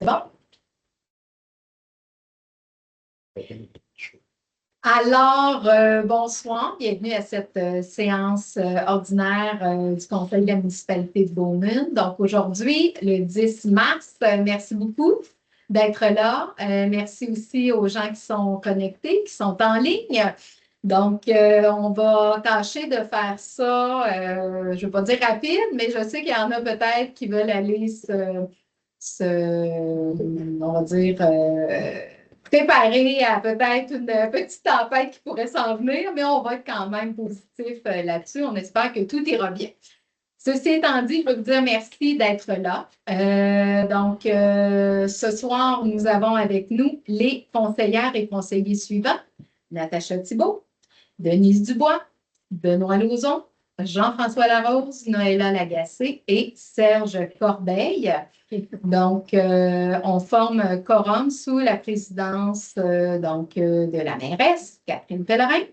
Bon. Alors, bonsoir, bienvenue à cette séance ordinaire du Conseil de la municipalité de Beaumont. Donc, aujourd'hui, le 10 mars, merci beaucoup d'être là. Merci aussi aux gens qui sont connectés, qui sont en ligne. Donc, on va tâcher de faire ça, je ne vais pas dire rapide, mais je sais qu'il y en a peut-être qui veulent aller on va dire, préparer à peut-être une petite tempête qui pourrait s'en venir, mais on va être quand même positif là-dessus. On espère que tout ira bien. Ceci étant dit, je veux vous dire merci d'être là. Donc, ce soir, nous avons avec nous les conseillères et conseillers suivants. Natacha Thibault, Denise Dubois, Benoît Lauzon, Jean-François Larose, Noëlla Lagacé et Serge Corbeil. Donc, on forme quorum sous la présidence de la mairesse, Catherine Pellerin.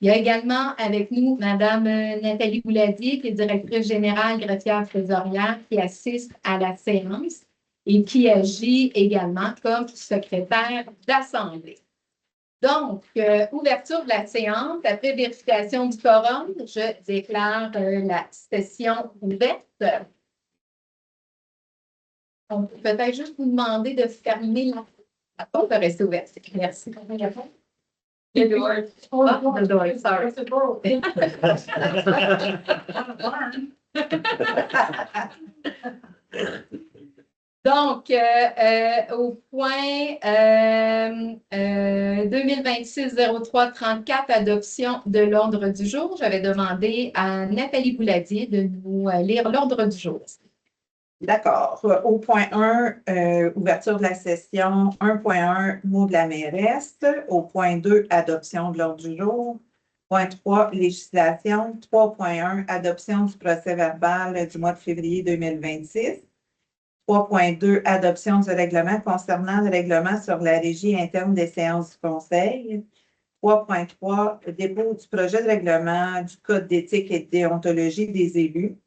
Il y a également avec nous Mme Nathalie Bouladier, qui est directrice générale greffière trésorière, qui assiste à la séance et qui agit également comme secrétaire d'assemblée. Donc, ouverture de la séance. Après vérification du quorum, je déclare la session ouverte. On peut peut-être juste vous demander de terminer la porte de rester ouverte. Merci. The door. Oh, the door, sorry. Donc, au point 2026-03-34, adoption de l'ordre du jour, j'avais demandé à Nathalie Bouladier de nous lire l'ordre du jour. D'accord. Au point 1, ouverture de la session, 1.1, mot de la mairesse. Au point 2, adoption de l'ordre du jour. Point 3, législation. 3.1, adoption du procès verbal du mois de février 2026. 3.2, adoption du règlement concernant le règlement sur la régie interne des séances du Conseil. 3.3, dépôt du projet de règlement du Code d'éthique et de déontologie des élus.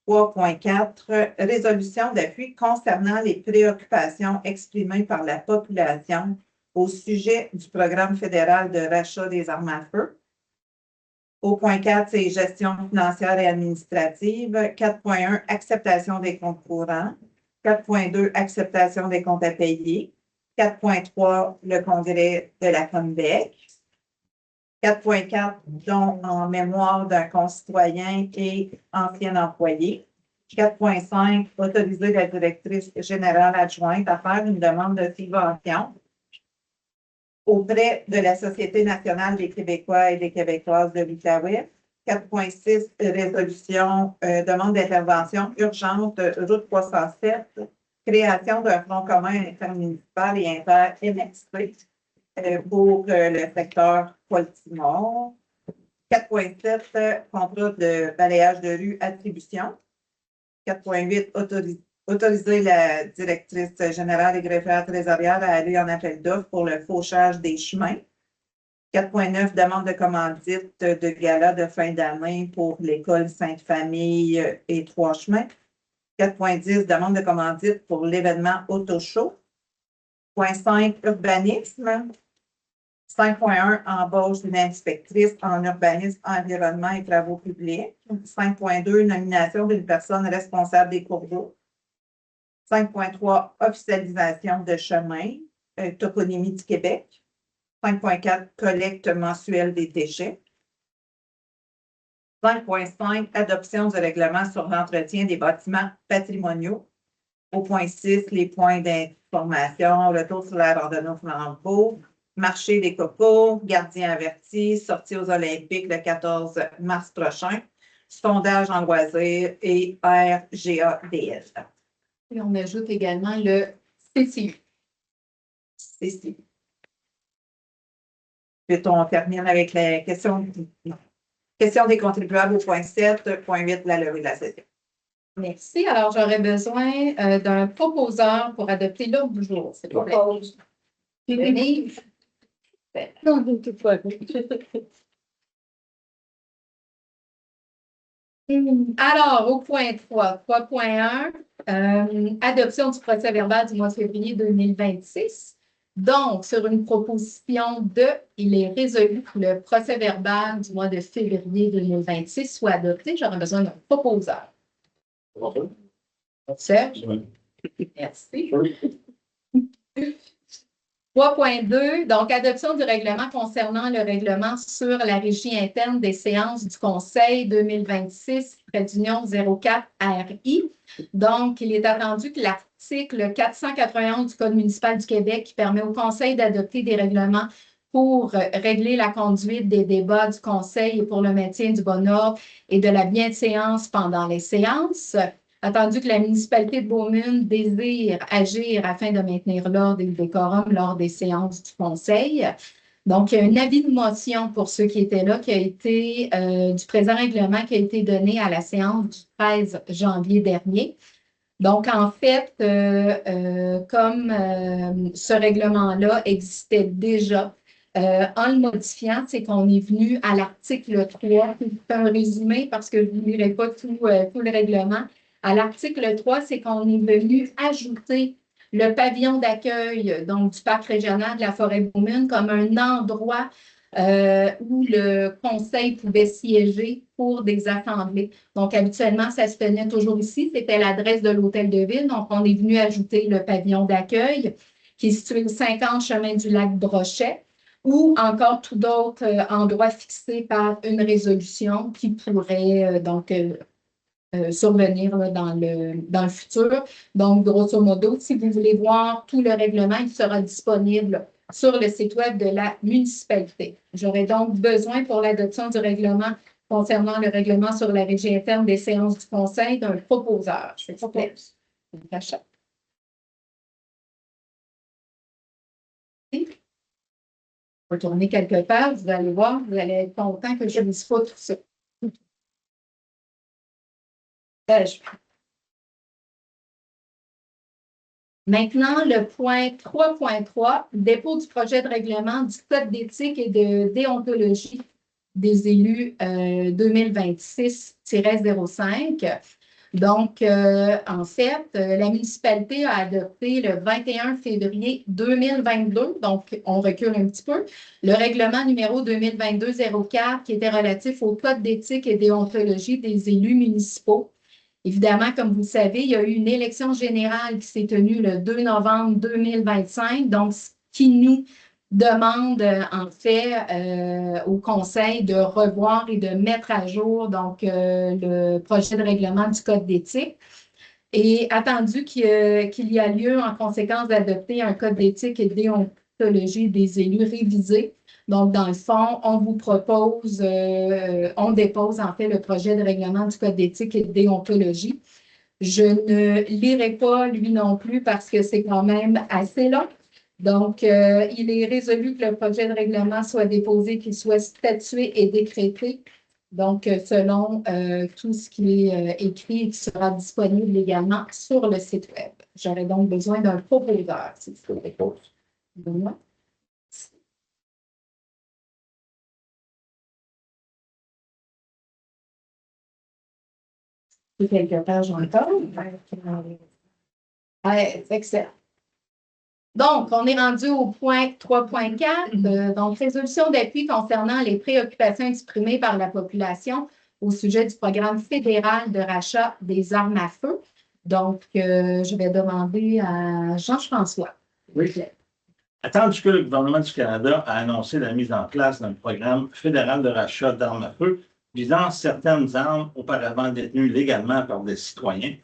3.4, résolution d'appui concernant les préoccupations exprimées par la population au sujet du programme fédéral de rachat des armes à feu. Au point 4, c'est gestion financière et administrative. 4.1, acceptation des comptes courants. 4.2, acceptation des comptes à payer. 4.3, le congrès de la COMBEC. 4.4, don en mémoire d'un concitoyen et ancien employé. 4.5, autoriser la directrice générale adjointe à faire une demande de subvention auprès de la Société nationale des Québécois et des Québécoises de l'Outaouais. 4.6, résolution, demande d'intervention urgente, route 307, création d'un front commun intermunicipal et inter-MXP pour le secteur Baltimore. 4.7, contrat de balayage de rue, attribution. 4.8, autoriser la directrice générale et greffière trésorière à aller en appel d'offres pour le fauchage des chemins. 4.9, demande de commandite de gala de fin d'année pour l'école Sainte-Famille et Trois-Chemins. 4.10, demande de commandite pour l'événement Auto-Show. 5, urbanisme. 5.1, embauche d'une inspectrice en urbanisme, environnement et travaux publics. 5.2, nomination d'une personne responsable des cours d'eau. 5.3, officialisation de chemin, toponymie du Québec. 5.4, collecte mensuelle des déchets. 5.5, adoption du règlement sur l'entretien des bâtiments patrimoniaux. Au point 6, les points d'information, retour sur la randonnée Flambeau, marché des cocos, gardien averti, sortie aux Olympiques le 14 mars prochain, sondage en loisirs et RGADL. Et on ajoute également le CCU. CCU. Puis on termine avec la question des contribuables au point 7, point 8, la levée de la session. Merci. Alors, j'aurais besoin d'un proposeur pour adopter l'ordre du jour, s'il vous plaît. Denise. Non, toutefois. Alors, au point 3, 3.1, adoption du procès-verbal du mois de février 2026. Donc, sur une proposition de, il est résolu que le procès-verbal du mois de février 2026 soit adopté. J'aurais besoin d'un proposeur. Serge? Merci. 3.2, donc adoption du règlement concernant le règlement sur la régie interne des séances du Conseil 2026-04-RI. Donc, il est attendu que l'article 491 du Code municipal du Québec qui permet au Conseil d'adopter des règlements pour régler la conduite des débats du Conseil et pour le maintien du bon ordre et de la bienséance pendant les séances. Attendu que la municipalité de Beaumont désire agir afin de maintenir l'ordre et le décorum lors des séances du Conseil. Donc, il y a un avis de motion pour ceux qui étaient là, qui a été du présent règlement qui a été donné à la séance du 13 janvier dernier. Donc, en fait, comme ce règlement-là existait déjà, en le modifiant, c'est qu'on est venu à l'article 3, c'est un résumé parce que je ne vous lirai pas tout le règlement. À l'article 3, c'est qu'on est venu ajouter le pavillon d'accueil donc du parc régional de la Forêt-Beaumont comme un endroit où le conseil pouvait siéger pour des assemblées. Donc, habituellement, ça se tenait toujours ici. C'était l'adresse de l'hôtel de ville. Donc, on est venu ajouter le pavillon d'accueil qui est situé au 50 chemin du lac Brochet ou encore tout d'autres endroits fixés par une résolution qui pourrait survenir là, dans le futur. Donc, grosso modo, si vous voulez voir tout le règlement, il sera disponible sur le site web de la municipalité. J'aurai donc besoin pour l'adoption du règlement concernant le règlement sur la régie interne des séances du Conseil d'un proposeur. Je propose. Retournez quelque part, vous allez voir, vous allez être content que je ne dise pas tout ça. Maintenant, le point 3.3, dépôt du projet de règlement du Code d'éthique et de déontologie des élus 2026-05. Donc, en fait, la municipalité a adopté le 21 février 2022, donc on recule un petit peu, le règlement numéro 2022-04 qui était relatif au Code d'éthique et déontologie des élus municipaux. Évidemment, comme vous le savez, il y a eu une élection générale qui s'est tenue le 2 novembre 2025, donc ce qui nous demande en fait au Conseil de revoir et de mettre à jour donc le projet de règlement du Code d'éthique. Et attendu qu'il y a lieu en conséquence d'adopter un Code d'éthique et de déontologie des élus révisé. Donc, dans le fond, on vous propose, on dépose en fait le projet de règlement du Code d'éthique et de déontologie. Je ne lirai pas lui non plus parce que c'est quand même assez long. Donc, il est résolu que le projet de règlement soit déposé, qu'il soit statué et décrété. Donc, selon tout ce qui est écrit et qui sera disponible également sur le site web. J'aurais donc besoin d'un proposeur, si vous voulez. Benoît. C'est quelques pages encore. C'est excellent. Donc, on est rendu au point 3.4, donc résolution d'appui concernant les préoccupations exprimées par la population au sujet du programme fédéral de rachat des armes à feu. Donc, je vais demander à Jean-François. Oui. Attendu que le gouvernement du Canada a annoncé la mise en place d'un programme fédéral de rachat d'armes à feu visant certaines armes auparavant détenues légalement par des citoyens,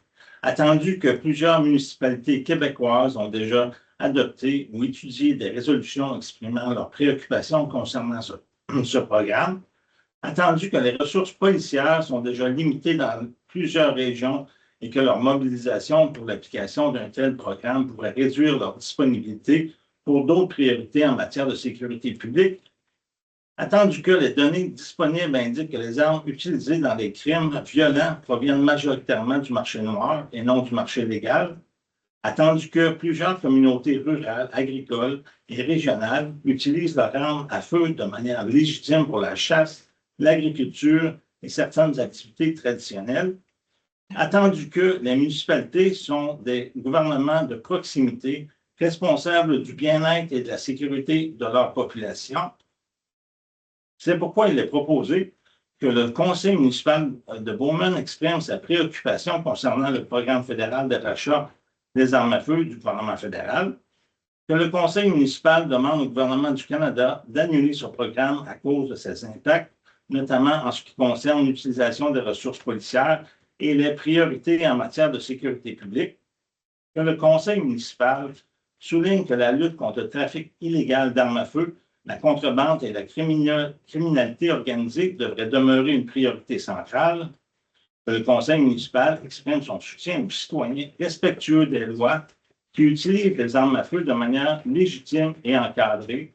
attendu que plusieurs municipalités québécoises ont déjà adopté ou étudié des résolutions exprimant leurs préoccupations concernant ce programme, attendu que les ressources policières sont déjà limitées dans plusieurs régions et que leur mobilisation pour l'application d'un tel programme pourrait réduire leur disponibilité pour d'autres priorités en matière de sécurité publique, attendu que les données disponibles indiquent que les armes utilisées dans les crimes violents proviennent majoritairement du marché noir et non du marché légal, attendu que plusieurs communautés rurales, agricoles et régionales utilisent leurs armes à feu de manière légitime pour la chasse, l'agriculture et certaines activités traditionnelles, Attendu que les municipalités sont des gouvernements de proximité responsables du bien-être et de la sécurité de leur population, c'est pourquoi il est proposé que le conseil municipal de Bowman exprime sa préoccupation concernant le programme fédéral de rachat des armes à feu du gouvernement fédéral, que le conseil municipal demande au gouvernement du Canada d'annuler ce programme à cause de ses impacts, notamment en ce qui concerne l'utilisation des ressources policières et les priorités en matière de sécurité publique, que le conseil municipal souligne que la lutte contre le trafic illégal d'armes à feu, la contrebande et la criminalité organisée devrait demeurer une priorité centrale, que le conseil municipal exprime son soutien aux citoyens respectueux des lois qui utilisent les armes à feu de manière légitime et encadrée.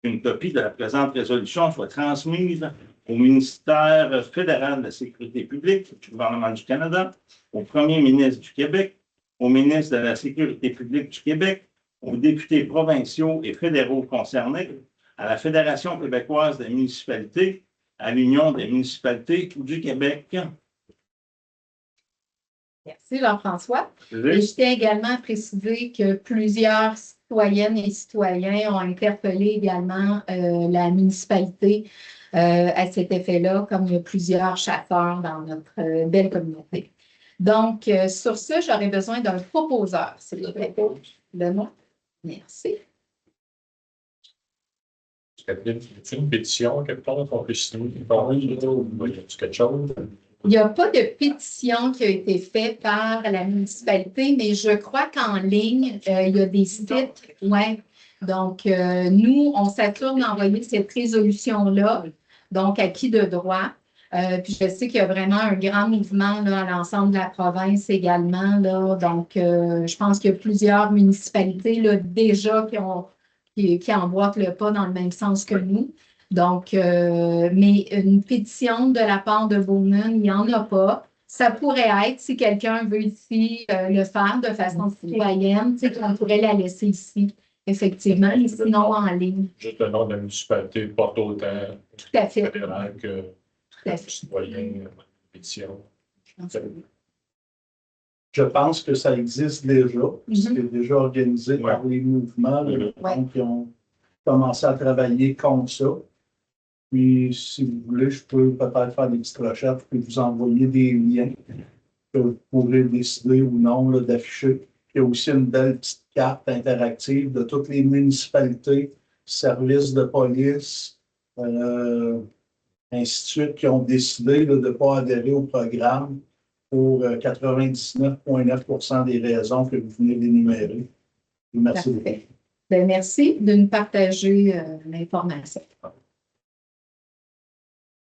Une copie de la présente résolution soit transmise au ministère fédéral de la Sécurité publique du gouvernement du Canada, au premier ministre du Québec, au ministre de la Sécurité publique du Québec, aux députés provinciaux et fédéraux concernés, à la Fédération québécoise des municipalités, à l'Union des municipalités du Québec. Merci Jean-François. Et je tiens également à préciser que plusieurs citoyennes et citoyens ont interpellé également la municipalité à cet effet-là, comme il y a plusieurs chasseurs dans notre belle communauté. Donc, sur ce, j'aurais besoin d'un proposeur, s'il vous plaît. Le nom. Merci. C'est une pétition, quelque part, qu'on peut signer, ou y a quelque chose? Il n'y a pas de pétition qui a été faite par la municipalité, mais je crois qu'en ligne, il y a des sites. Ouais. Donc, nous, on s'assure d'envoyer cette résolution-là, donc à qui de droit. Puis je sais qu'il y a vraiment un grand mouvement là, à l'ensemble de la province également. Là, donc, je pense qu'il y a plusieurs municipalités là, déjà qui emboîtent le pas dans le même sens que nous. Donc, mais une pétition de la part de Bowman, il n'y en a pas. Ça pourrait être, si quelqu'un veut ici le faire de façon citoyenne, tu sais, qu'on pourrait la laisser ici, effectivement, et sinon en ligne. Juste le nom de la municipalité porte autant Tout à fait. fédéral que citoyen, pétition. Je pense que ça existe déjà. C'est déjà organisé par les mouvements qui ont commencé à travailler contre ça. Puis, si vous voulez, je peux peut-être faire des petites recherches et vous envoyer des liens que vous pourrez décider ou non d'afficher. Il y a aussi une belle petite carte interactive de toutes les municipalités, services de police, ainsi de suite, qui ont décidé de ne pas adhérer au programme pour 99,9% des raisons que vous venez d'énumérer. Merci beaucoup. Bien, merci de nous partager l'information.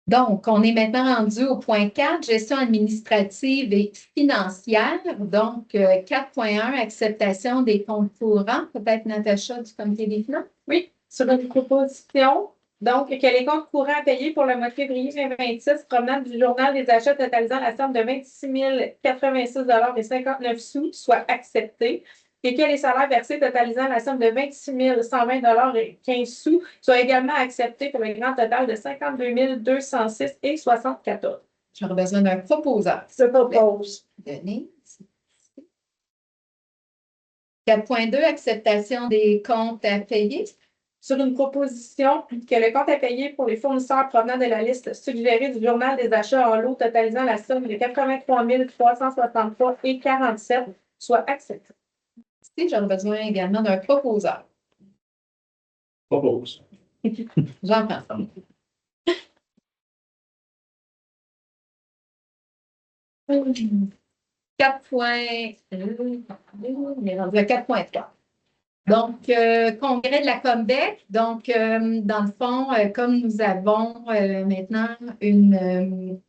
Donc, on est maintenant rendu au point 4, gestion administrative et financière. Donc, 4.1, acceptation des comptes courants. Peut-être Natacha du comité des finances? Oui, sur une proposition. Donc, que les comptes courants payés pour le mois de février 2026 provenant du journal des achats totalisant la somme de 26 086,59 $ soient acceptés et que les salaires versés totalisant la somme de 26 120,15 $ soient également acceptés pour le grand total de 52 206,74 $. J'aurais besoin d'un proposeur. Je propose. Denise. 4.2, acceptation des comptes à payer. Sur une proposition que le compte à payer pour les fournisseurs provenant de la liste suggérée du journal des achats en lot totalisant la somme de 83 363,47 $ soit accepté. J'aurais besoin également d'un proposeur. Propose. Jean-François. On est rendu à 4.3. Donc, congrès de la Combec. Donc, dans le fond, comme nous avons maintenant une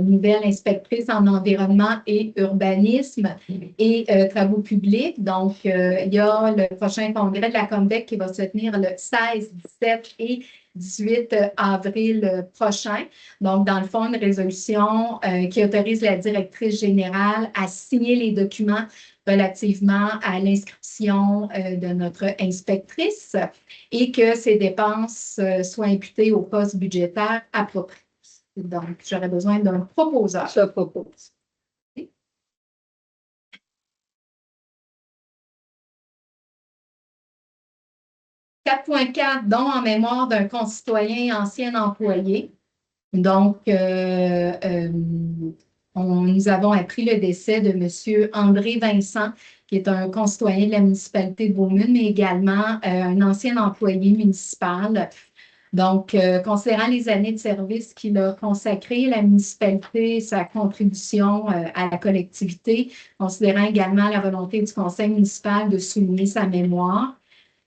nouvelle inspectrice en environnement et urbanisme et travaux publics, donc il y a le prochain congrès de la Combec qui va se tenir le 16, 17 et 18 avril prochain. Donc, dans le fond, une résolution qui autorise la directrice générale à signer les documents relativement à l'inscription de notre inspectrice et que ces dépenses soient imputées au poste budgétaire approprié. Donc, j'aurais besoin d'un proposeur. Je propose. 4.4, don en mémoire d'un concitoyen ancien employé. Donc, nous avons appris le décès de M. André Vincent, qui est un concitoyen de la municipalité de Beaumune, mais également un ancien employé municipal. Donc, considérant les années de service qu'il a consacrées à la municipalité, sa contribution à la collectivité, considérant également la volonté du conseil municipal de souligner sa mémoire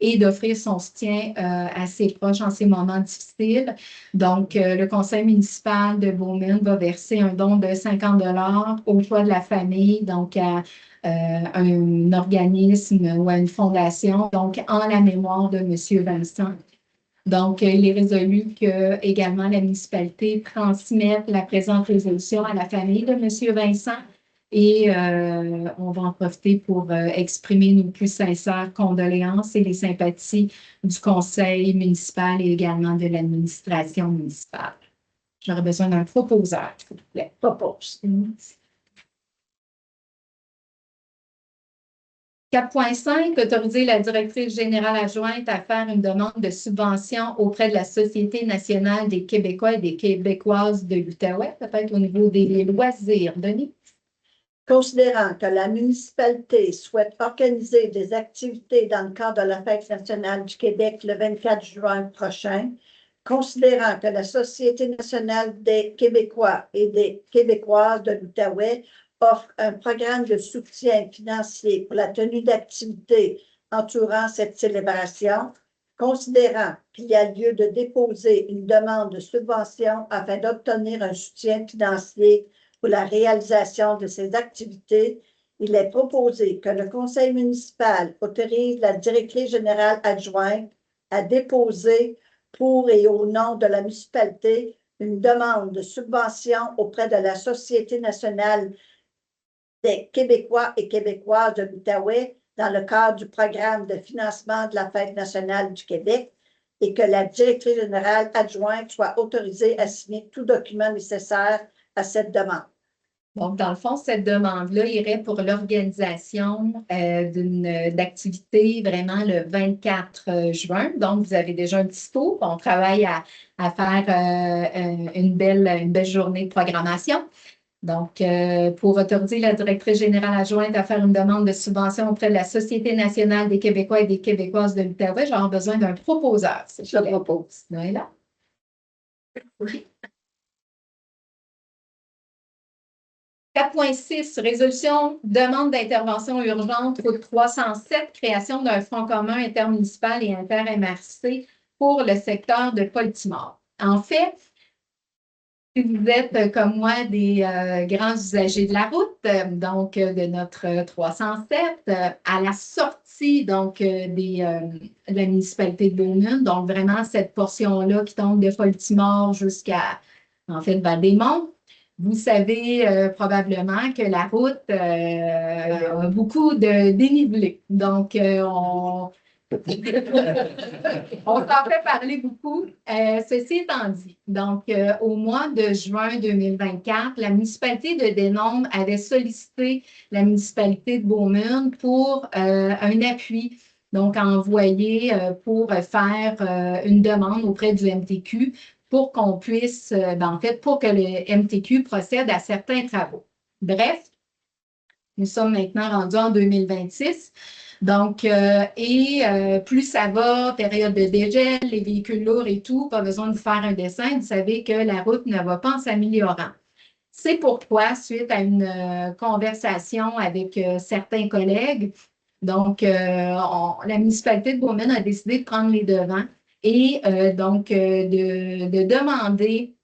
et d'offrir son soutien à ses proches en ces moments difficiles. Donc, le conseil municipal de Beaumune va verser un don de 50 $ au choix de la famille, donc à un organisme ou à une fondation, donc en la mémoire de M. Vincent. Donc, il est résolu que également la municipalité transmette la présente résolution à la famille de M. Vincent et on va en profiter pour exprimer nos plus sincères condoléances et les sympathies du conseil municipal et également de l'administration municipale. J'aurais besoin d'un proposeur, s'il vous plaît. Propose. 4.5, autoriser la directrice générale adjointe à faire une demande de subvention auprès de la Société nationale des Québécois et des Québécoises de l'Outaouais, peut-être au niveau des loisirs. Denis? Considérant que la municipalité souhaite organiser des activités dans le cadre de la Fête nationale du Québec le 24 juin prochain, considérant que la Société nationale des Québécois et des Québécoises de l'Outaouais offre un programme de soutien financier pour la tenue d'activités entourant cette célébration, considérant qu'il y a lieu de déposer une demande de subvention afin d'obtenir un soutien financier pour la réalisation de ces activités, il est proposé que le conseil municipal autorise la directrice générale adjointe à déposer pour et au nom de la municipalité une demande de subvention auprès de la Société nationale des Québécois et Québécoises de l'Outaouais dans le cadre du programme de financement de la Fête nationale du Québec et que la directrice générale adjointe soit autorisée à signer tout document nécessaire à cette demande. Donc, dans le fond, cette demande-là irait pour l'organisation d'activité vraiment le 24 juin. Donc, vous avez déjà un petit tour. On travaille à faire une belle journée de programmation. Donc, pour autoriser la directrice générale adjointe à faire une demande de subvention auprès de la Société nationale des Québécois et des Québécoises de l'Outaouais, j'aurai besoin d'un proposeur. Je propose. Là. Oui. 4.6, résolution, demande d'intervention urgente route 307, création d'un front commun intermunicipal et inter-MRC pour le secteur de Paul-Timor. En fait, si vous êtes comme moi des grands usagers de la route, donc de notre 307, à la sortie donc de la municipalité de Beaumune, donc vraiment cette portion-là qui tombe de Paul-Timor jusqu'à, en fait, Val-des-Monts, vous savez probablement que la route a beaucoup de dénivelé. Donc, on s'en fait parler beaucoup. Ceci étant dit, donc, au mois de juin 2024, la municipalité de Denombre avait sollicité la municipalité de Beaumune pour un appui, donc envoyé pour faire une demande auprès du MTQ pour qu'on puisse, en fait, pour que le MTQ procède à certains travaux. Bref, nous sommes maintenant rendus en 2026. Donc, plus ça va, période de dégel, les véhicules lourds et tout, pas besoin de faire un dessin, vous savez que la route ne va pas en s'améliorant. C'est pourquoi, suite à une conversation avec certains collègues, donc la municipalité de Beaumune a décidé de prendre les devants et donc de demander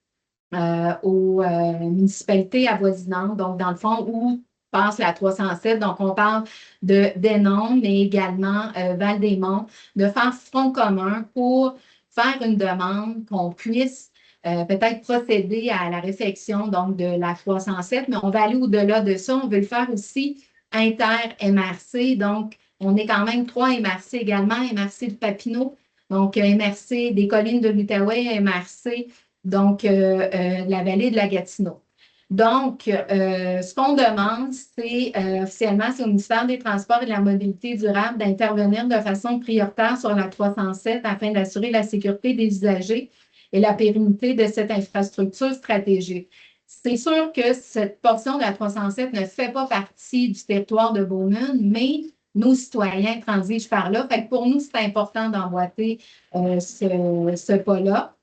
aux municipalités avoisinantes, donc dans le fond, où passe la 307, donc on parle de Denombre, mais également Val-des-Monts, de faire front commun pour faire une demande qu'on puisse peut-être procéder à la réfection donc, de la 307, mais on va aller au-delà de ça. On veut le faire aussi inter-MRC. Donc, on est quand même 3 MRC également, MRC de Papineau, donc MRC des collines de l'Outaouais, MRC donc la vallée de la Gatineau. Donc, ce qu'on demande, c'est officiellement, c'est au ministère des Transports et de la Mobilité durable d'intervenir de façon prioritaire sur la 307 afin d'assurer la sécurité des usagers et la pérennité de cette infrastructure stratégique. C'est sûr que cette portion de la 307 ne fait pas partie du territoire de Bowman, mais nos citoyens transigent par là. Fait que pour nous, c'est important d'emboîter ce pas-là.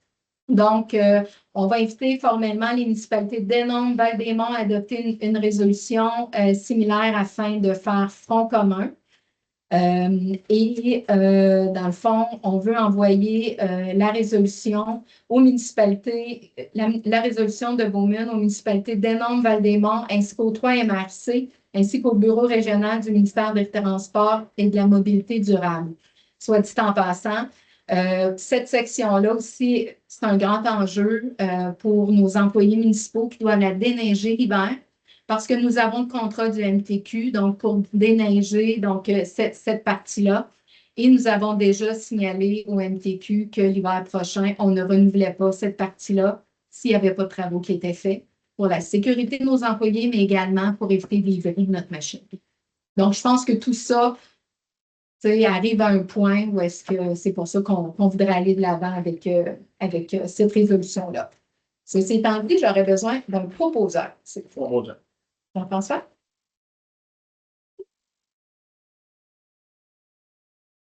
Donc, on va inviter formellement les municipalités d'Hénon, Val-des-Monts à adopter une résolution similaire afin de faire front commun. Dans le fond, on veut envoyer la résolution aux municipalités, la résolution de Bowman aux municipalités d'Hénon, Val-des-Monts, ainsi qu'aux 3 MRC, ainsi qu'au bureau régional du ministère des Transports et de la Mobilité durable. Soit dit en passant, cette section-là aussi, c'est un grand enjeu pour nos employés municipaux qui doivent la déneiger l'hiver parce que nous avons le contrat du MTQ, donc pour déneiger donc, cette partie-là. Et nous avons déjà signalé au MTQ que l'hiver prochain, on ne renouvelait pas cette partie-là s'il n'y avait pas de travaux qui étaient faits pour la sécurité de nos employés, mais également pour éviter de livrer notre machine. Donc, je pense que tout ça arrive à un point où est-ce que c'est pour ça qu'on voudrait aller de l'avant avec cette résolution-là. Ceci étant dit, j'aurais besoin d'un proposeur. Jean-François?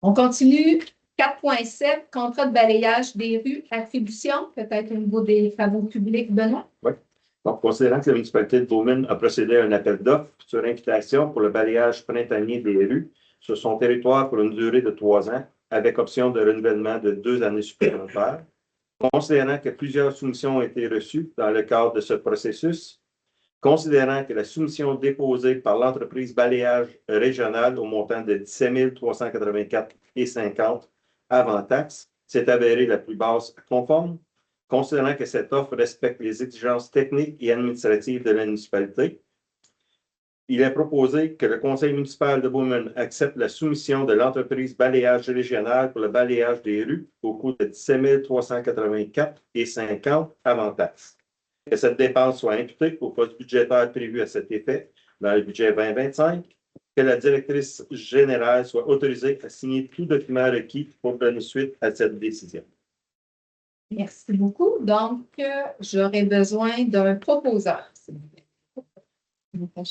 On continue. 4.7, contrat de balayage des rues, attribution, peut-être au niveau des travaux publics, Benoît? Oui. Donc, considérant que la municipalité de Bowman a procédé à un appel d'offres sur invitation pour le balayage printanier des rues sur son territoire pour une durée de 3 ans, avec option de renouvellement de 2 années supplémentaires, considérant que plusieurs soumissions ont été reçues dans le cadre de ce processus, considérant que la soumission déposée par l'entreprise balayage régionale au montant de 17 384,50 avant taxe s'est avérée la plus basse conforme, considérant que cette offre respecte les exigences techniques et administratives de la municipalité. Il est proposé que le conseil municipal de Bowman accepte la soumission de l'entreprise balayage régionale pour le balayage des rues au coût de 17 384,50 avant taxe. Que cette dépense soit imputée au poste budgétaire prévu à cet effet dans le budget 2025, que la directrice générale soit autorisée à signer tout document requis pour donner suite à cette décision. Merci beaucoup. Donc, j'aurais besoin d'un proposeur, s'il vous plaît.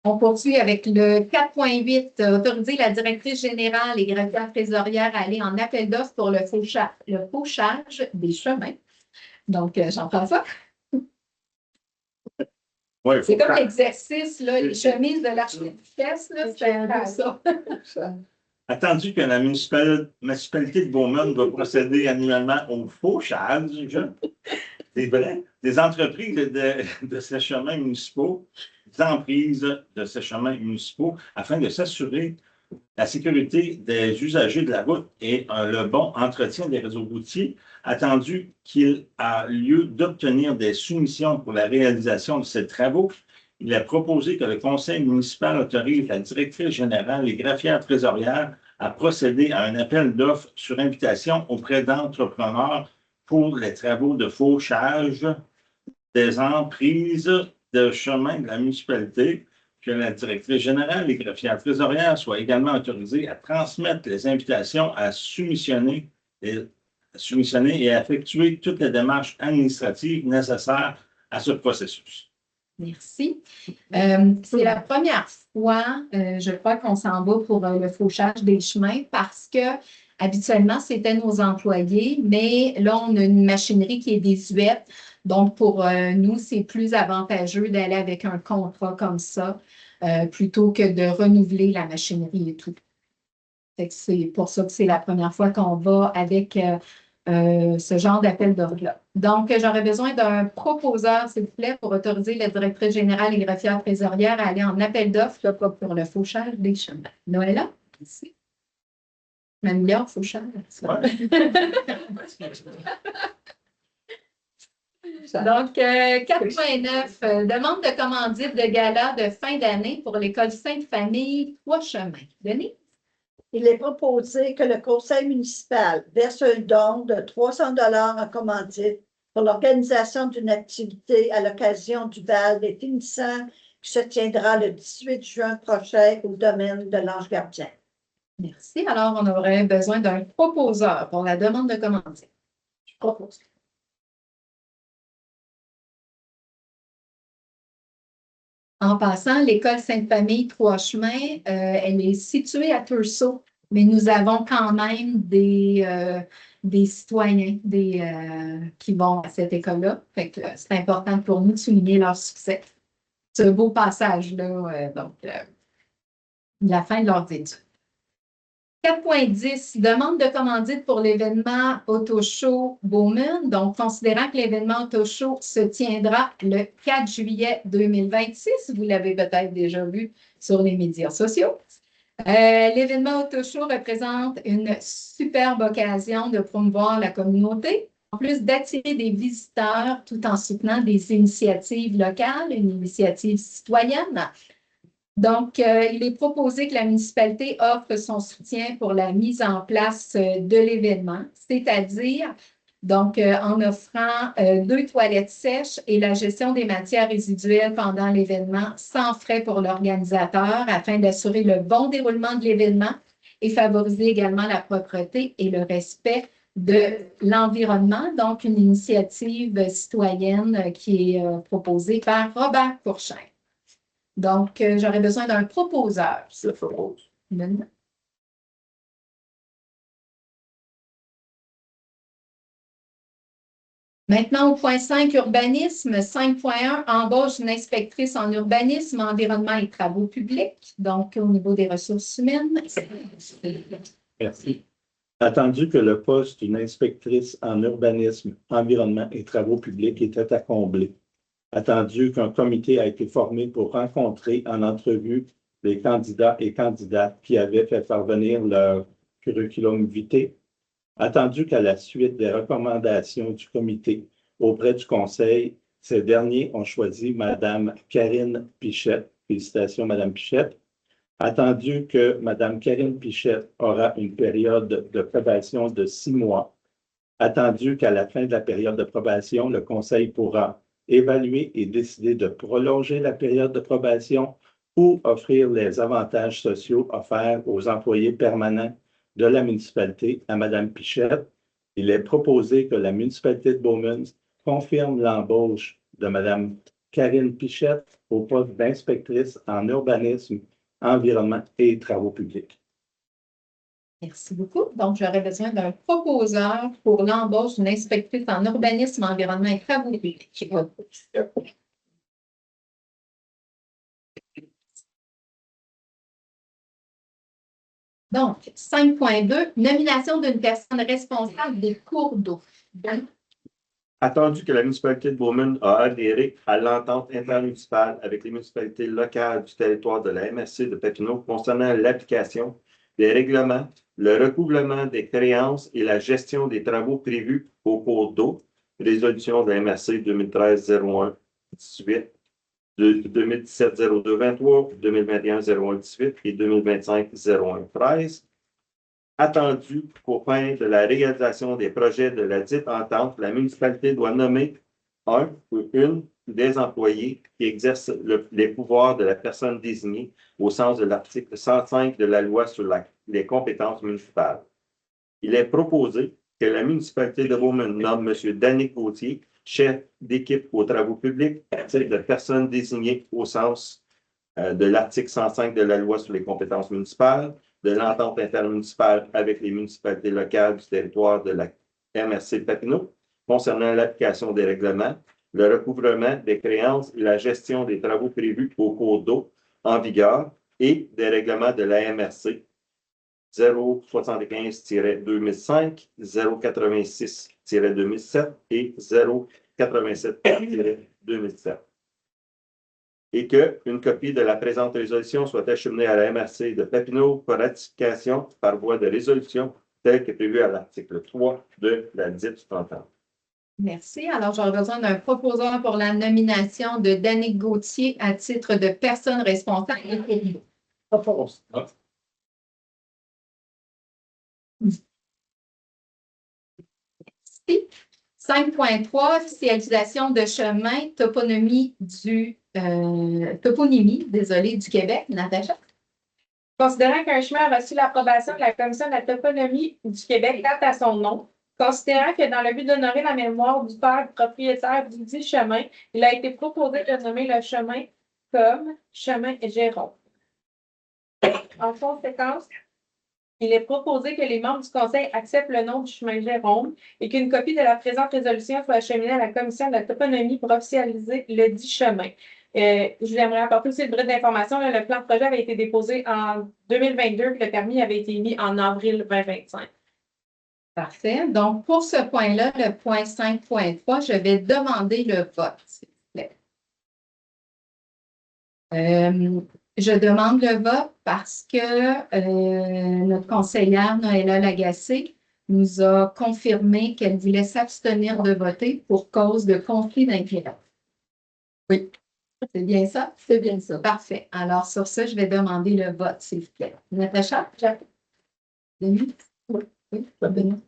On poursuit avec le 4.8, autoriser la directrice générale et greffière trésorière à aller en appel d'offres pour le fauchage des chemins. Donc, Jean-François? Ouais, c'est comme l'exercice, les chemises de l'architecte, c'est un peu ça. Attendu que la municipalité de Bowman doit procéder annuellement au fauchage, c'est vrai, des entreprises de ces chemins municipaux, des emprises de ces chemins municipaux, afin de s'assurer la sécurité des usagers de la route et le bon entretien des réseaux routiers, attendu qu'il a lieu d'obtenir des soumissions pour la réalisation de ces travaux. Il est proposé que le conseil municipal autorise la directrice générale et greffière trésorière à procéder à un appel d'offres sur invitation auprès d'entrepreneurs pour les travaux de fauchage des emprises de chemin de la municipalité, que la directrice générale et greffière trésorière soient également autorisées à transmettre les invitations à soumissionner et à effectuer toutes les démarches administratives nécessaires à ce processus. Merci. C'est la première fois, je crois, qu'on s'en va pour le fauchage des chemins parce que habituellement, c'était nos employés, mais là, on a une machinerie qui est désuète. Donc, pour nous, c'est plus avantageux d'aller avec un contrat comme ça plutôt que de renouveler la machinerie et tout. C'est pour ça que c'est la première fois qu'on va avec ce genre d'appel d'ordre-là. Donc, j'aurais besoin d'un proposeur, s'il vous plaît, pour autoriser la directrice générale et greffière trésorière à aller en appel d'offres pour le fauchage des chemins. Noëlla, ici. Même là, fauchage. Donc, 4.9, demande de commandite de gala de fin d'année pour l'école Sainte-Famille, 3 chemins. Denis? Il est proposé que le conseil municipal verse un don de 300 en commandite pour l'organisation d'une activité à l'occasion du bal des finissants qui se tiendra le 18 juin prochain au domaine de l'Ange Gardien. Merci. Alors, on aurait besoin d'un proposeur pour la demande de commandite. Je propose. En passant, l'école Sainte-Famille Trois-Chemins, elle est située à Tursault, mais nous avons quand même des citoyens qui vont à cette école-là. Fait que c'est important pour nous de souligner leur succès. Ce beau passage-là, la fin de leurs études. 4.10, demande de commandite pour l'événement Auto Show Bowman. Donc, considérant que l'événement Auto Show se tiendra le 4 juillet 2026, vous l'avez peut-être déjà vu sur les médias sociaux. L'événement Auto Show représente une superbe occasion de promouvoir la communauté, en plus d'attirer des visiteurs tout en soutenant des initiatives locales, une initiative citoyenne. Donc, il est proposé que la municipalité offre son soutien pour la mise en place de l'événement, c'est-à-dire en offrant 2 toilettes sèches et la gestion des matières résiduelles pendant l'événement sans frais pour l'organisateur afin d'assurer le bon déroulement de l'événement et favoriser également la propreté et le respect de l'environnement. Donc, une initiative citoyenne qui est proposée par Robert Courchain. Donc, j'aurais besoin d'un proposeur. Je propose. Maintenant, au point 5, urbanisme. 5.1, embauche d'une inspectrice en urbanisme, environnement et travaux publics. Donc, au niveau des ressources humaines. Merci. Attendu que le poste d'une inspectrice en urbanisme, environnement et travaux publics était à combler. Attendu qu'un comité a été formé pour rencontrer en entrevue les candidats et candidates qui avaient fait parvenir leur curriculum vitae. Attendu qu'à la suite des recommandations du comité auprès du conseil, ces derniers ont choisi Mme Karine Pichette. Félicitations, Mme Pichette. Attendu que Mme Karine Pichette aura une période de probation de 6 mois. Attendu qu'à la fin de la période de probation, le conseil pourra évaluer et décider de prolonger la période de probation ou offrir les avantages sociaux offerts aux employés permanents de la municipalité à Mme Pichette. Il est proposé que la municipalité de Bowman confirme l'embauche de Mme Karine Pichette au poste d'inspectrice en urbanisme, environnement et travaux publics. Merci beaucoup. Donc, j'aurais besoin d'un proposeur pour l'embauche d'une inspectrice en urbanisme, environnement et travaux publics. Donc, 5.2, nomination d'une personne responsable des cours d'eau. Attendu que la municipalité de Bowman a adhéré à l'entente intermunicipale avec les municipalités locales du territoire de la MRC de Papineau concernant l'application des règlements, le recouvrement des créances et la gestion des travaux prévus au cours d'eau, résolution de la MRC 2013-01-18, 2017-02-23, 2021-01-18 et 2025-01-13. Attendu qu'au fin de la réalisation des projets de la dite entente, la municipalité doit nommer un ou une des employés qui exercent les pouvoirs de la personne désignée au sens de l'article 105 de la loi sur les compétences municipales. Il est proposé que la municipalité de Bowman nomme M. Danick Gauthier, chef d'équipe aux travaux publics, à titre de personne désignée au sens de l'article 105 de la loi sur les compétences municipales, de l'entente intermunicipale avec les municipalités locales du territoire de la MRC de Papineau concernant l'application des règlements, le recouvrement des créances et la gestion des travaux prévus au cours d'eau en vigueur et des règlements de la MRC 075-2005, 086-2007 et 087-2007. Et qu'une copie de la présente résolution soit acheminée à la MRC de Papineau pour ratification par voie de résolution telle que prévue à l'article 3 de la dite entente. Merci. Alors, j'aurais besoin d'un proposeur pour la nomination de Danick Gauthier à titre de personne responsable. Propose. 5.3, officialisation de chemin, toponymie du Québec. Natacha? Considérant qu'un chemin a reçu l'approbation de la Commission de la toponymie du Québec date à son nom, considérant que dans le but d'honorer la mémoire du père propriétaire du dit chemin, il a été proposé de nommer le chemin comme chemin Jérôme. En conséquence, il est proposé que les membres du Conseil acceptent le nom du chemin Jérôme et qu'une copie de la présente résolution soit acheminée à la Commission de la toponymie pour officialiser le dit chemin. Je voudrais apporter aussi le bris d'information. Le plan de projet avait été déposé en 2022 puis le permis avait été émis en avril 2025. Parfait. Donc, pour ce point-là, le point 5.3, je vais demander le vote, s'il vous plaît. Je demande le vote parce que notre conseillère Noëlla Lagacé nous a confirmé qu'elle voulait s'abstenir de voter pour cause de conflit d'intérêts. Oui. C'est bien ça? C'est bien ça. Parfait. Alors, sur ça, je vais demander le vote, s'il vous plaît. Natacha? Jacques? Denis? Oui. Oui. Denis?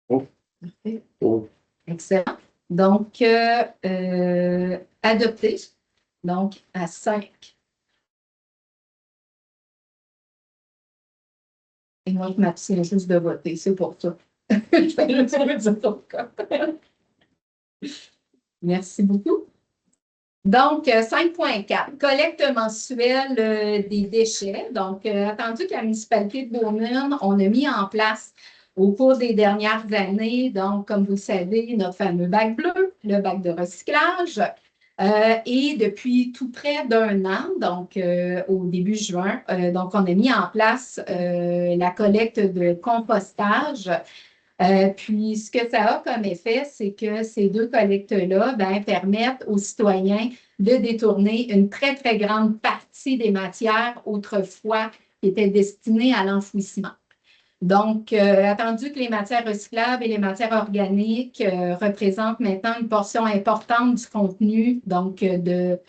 Oh. Parfait. Oh. Excellent. Donc, adopté. Donc, à 5. Et moi, je m'abstiens juste de voter, c'est pour ça. Je vais le dire de ton cas. Merci beaucoup. Donc, 5.4, collecte mensuelle des déchets. Donc, attendu que la municipalité de Beaumont, on a mis en place au cours des dernières années, donc, comme vous le savez, notre fameux bac bleu, le bac de recyclage. Et depuis tout près d'un an, donc au début juin, donc on a mis en place la collecte de compostage. Puis, ce que ça a comme effet, c'est que ces deux collectes-là permettent aux citoyens de détourner une très, très grande partie des matières autrefois qui étaient destinées à l'enfouissement. Donc, attendu que les matières recyclables et les matières organiques représentent maintenant une portion importante du contenu donc, de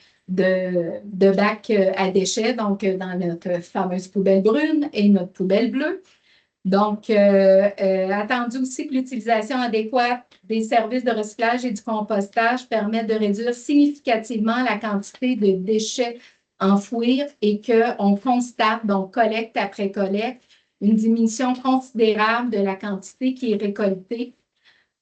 bacs à déchets, donc dans notre fameuse poubelle brune et notre poubelle bleue. Donc, attendu aussi que l'utilisation adéquate des services de recyclage et du compostage permette de réduire significativement la quantité de déchets enfouis et qu'on constate, donc collecte après collecte, une diminution considérable de la quantité qui est récoltée.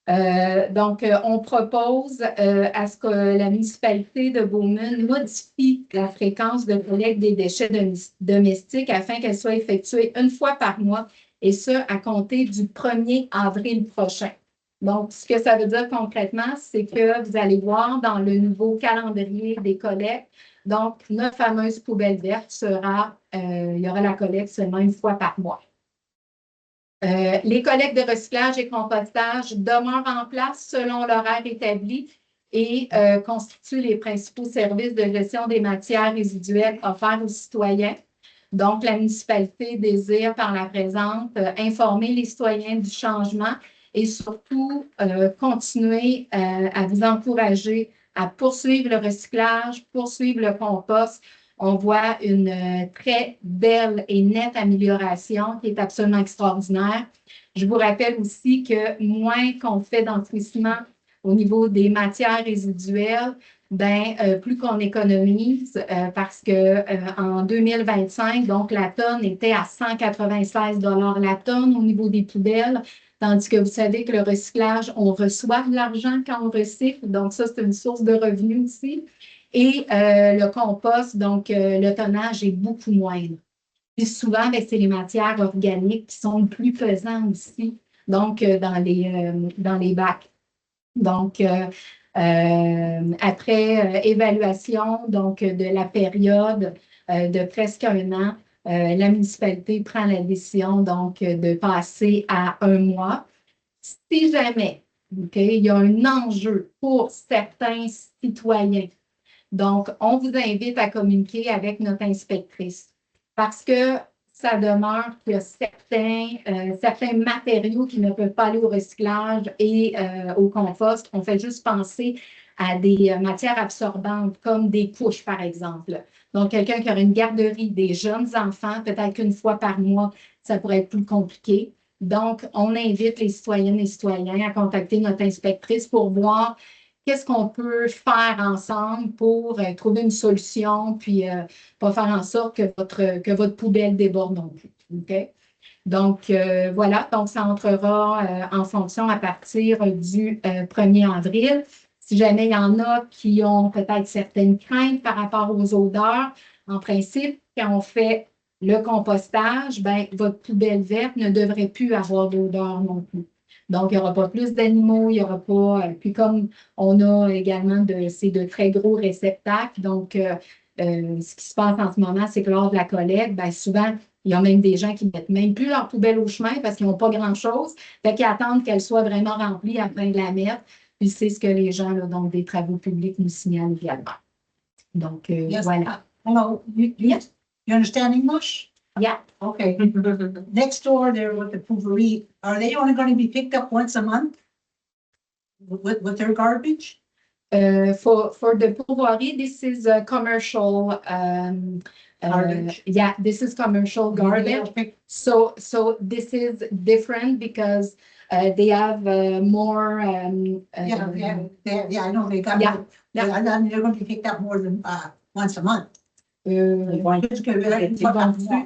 Donc, on propose à ce que la municipalité de Beaumont modifie la fréquence de collecte des déchets domestiques afin qu'elle soit effectuée une fois par mois et ce, à compter du 1er avril prochain. Donc, ce que ça veut dire concrètement, c'est que vous allez voir dans le nouveau calendrier des collectes, donc, notre fameuse poubelle verte sera, il y aura la collecte seulement une fois par mois. Les collectes de recyclage et compostage demeurent en place selon l'horaire établi et constituent les principaux services de gestion des matières résiduelles offerts aux citoyens. Donc, la municipalité désire par la présente informer les citoyens du changement et surtout continuer à vous encourager à poursuivre le recyclage, poursuivre le compost. On voit une très belle et nette amélioration qui est absolument extraordinaire. Je vous rappelle aussi que moins qu'on fait d'enfouissement au niveau des matières résiduelles, plus qu'on économise parce qu'en 2025, donc la tonne était à 196 $ la tonne au niveau des poubelles, tandis que vous savez que le recyclage, on reçoit de l'argent quand on recycle, donc ça, c'est une source de revenus aussi. Et le compost, donc le tonnage est beaucoup moindre. Puis souvent, c'est les matières organiques qui sont plus pesantes aussi, donc dans les bacs. Donc, après évaluation donc, de la période de presque un an, la municipalité prend la décision donc, de passer à 1 mois. Si jamais il y a un enjeu pour certains citoyens, donc, on vous invite à communiquer avec notre inspectrice parce que ça demeure qu'il y a certains matériaux qui ne peuvent pas aller au recyclage et au compost. On fait juste penser à des matières absorbantes comme des couches, par exemple. Donc, quelqu'un qui aurait une garderie, des jeunes enfants, peut-être qu'une fois par mois, ça pourrait être plus compliqué. Donc, on invite les citoyennes et citoyens à contacter notre inspectrice pour voir qu'est-ce qu'on peut faire ensemble pour trouver une solution, puis pas faire en sorte que votre poubelle déborde non plus. OK? Donc, voilà, donc ça entrera en fonction à partir du 1er avril. Si jamais il y en a qui ont peut-être certaines craintes par rapport aux odeurs, en principe, quand on fait le compostage, ben, votre poubelle verte ne devrait plus avoir d'odeur non plus. Donc, il n'y aura pas plus d'animaux, il n'y aura pas. Puis, comme on a également c'est de très gros réceptacles, donc ce qui se passe en ce moment, c'est que lors de la collecte, ben, souvent, il y a même des gens qui ne mettent même plus leur poubelle au chemin parce qu'ils n'ont pas grand-chose. Fait qu'ils attendent qu'elle soit vraiment remplie afin de la mettre. Puis c'est ce que les gens, là, donc des travaux publics, nous signalent également. Donc, voilà. Hello, yes, you understand English? Yeah. Okay. Next door there with the Pouverie, are they only going to be picked up once a month? With their garbage? For the Pourvoirie, this is a commercial Garbage. yeah, this is commercial garbage. So this is different because they have more. Yeah, I know they got. Yeah, Yeah, I mean, they're going to be picked up more than once a month. Parce que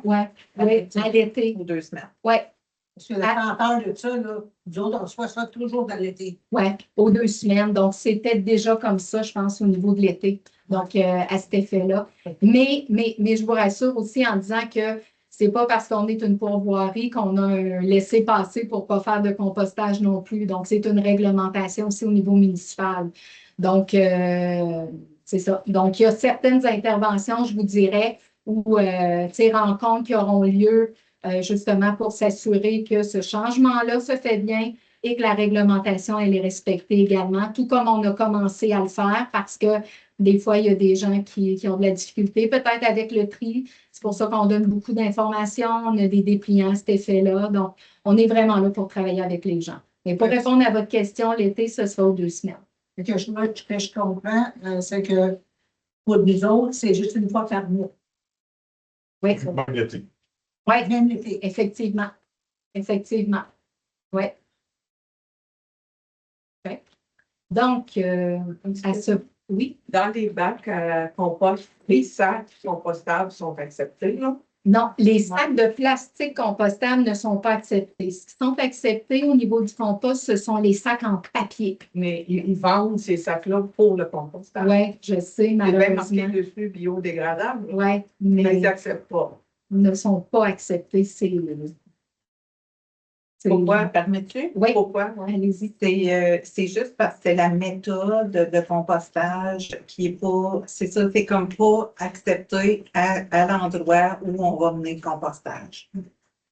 ouais, à l'été. Ou 2 semaines. Ouais, Parce que quand on parle de ça, là, nous autres, on reçoit ça toujours dans l'été. ouais, aux 2 semaines. Donc, c'était déjà comme ça, je pense, au niveau de l'été. Donc, à cet effet-là. Mais je vous rassure aussi en disant que c'est pas parce qu'on est une pourvoirie qu'on a un laissez-passer pour pas faire de compostage non plus. Donc, c'est une réglementation aussi au niveau municipal. Donc, c'est ça. Donc, il y a certaines interventions, je vous dirais, ou rencontres qui auront lieu justement pour s'assurer que ce changement-là se fait bien et que la réglementation, elle est respectée également, tout comme on a commencé à le faire parce que des fois, il y a des gens qui ont de la difficulté, peut-être avec le tri. C'est pour ça qu'on donne beaucoup d'informations, on a des dépliants à cet effet-là. Donc, on est vraiment là pour travailler avec les gens. Et pour répondre à votre question, l'été, ce sera aux 2 semaines. Ce que je comprends, c'est que pour nous autres, c'est juste une fois par mois. Oui. Même l'été. Oui, Même l'été. effectivement. Effectivement. Oui. Okay. Donc, à ce. Oui. Dans les bacs à compost, les sacs compostables sont acceptés, non? Non, les sacs de plastique compostables ne sont pas acceptés. Ce qui sont acceptés au niveau du compost, ce sont les sacs en papier. Mais ils vendent ces sacs-là pour le compostage. Oui, je sais, C'est bien malheureusement. marqué dessus biodégradable. Oui, Mais mais ils n'acceptent pas. ils ne sont pas acceptés. Pourquoi? Permets-tu? Oui. Pourquoi? Allez-y. C'est juste parce que c'est la méthode de compostage qui est pas, c'est ça, c'est comme pas accepté à l'endroit où on va mener le compostage.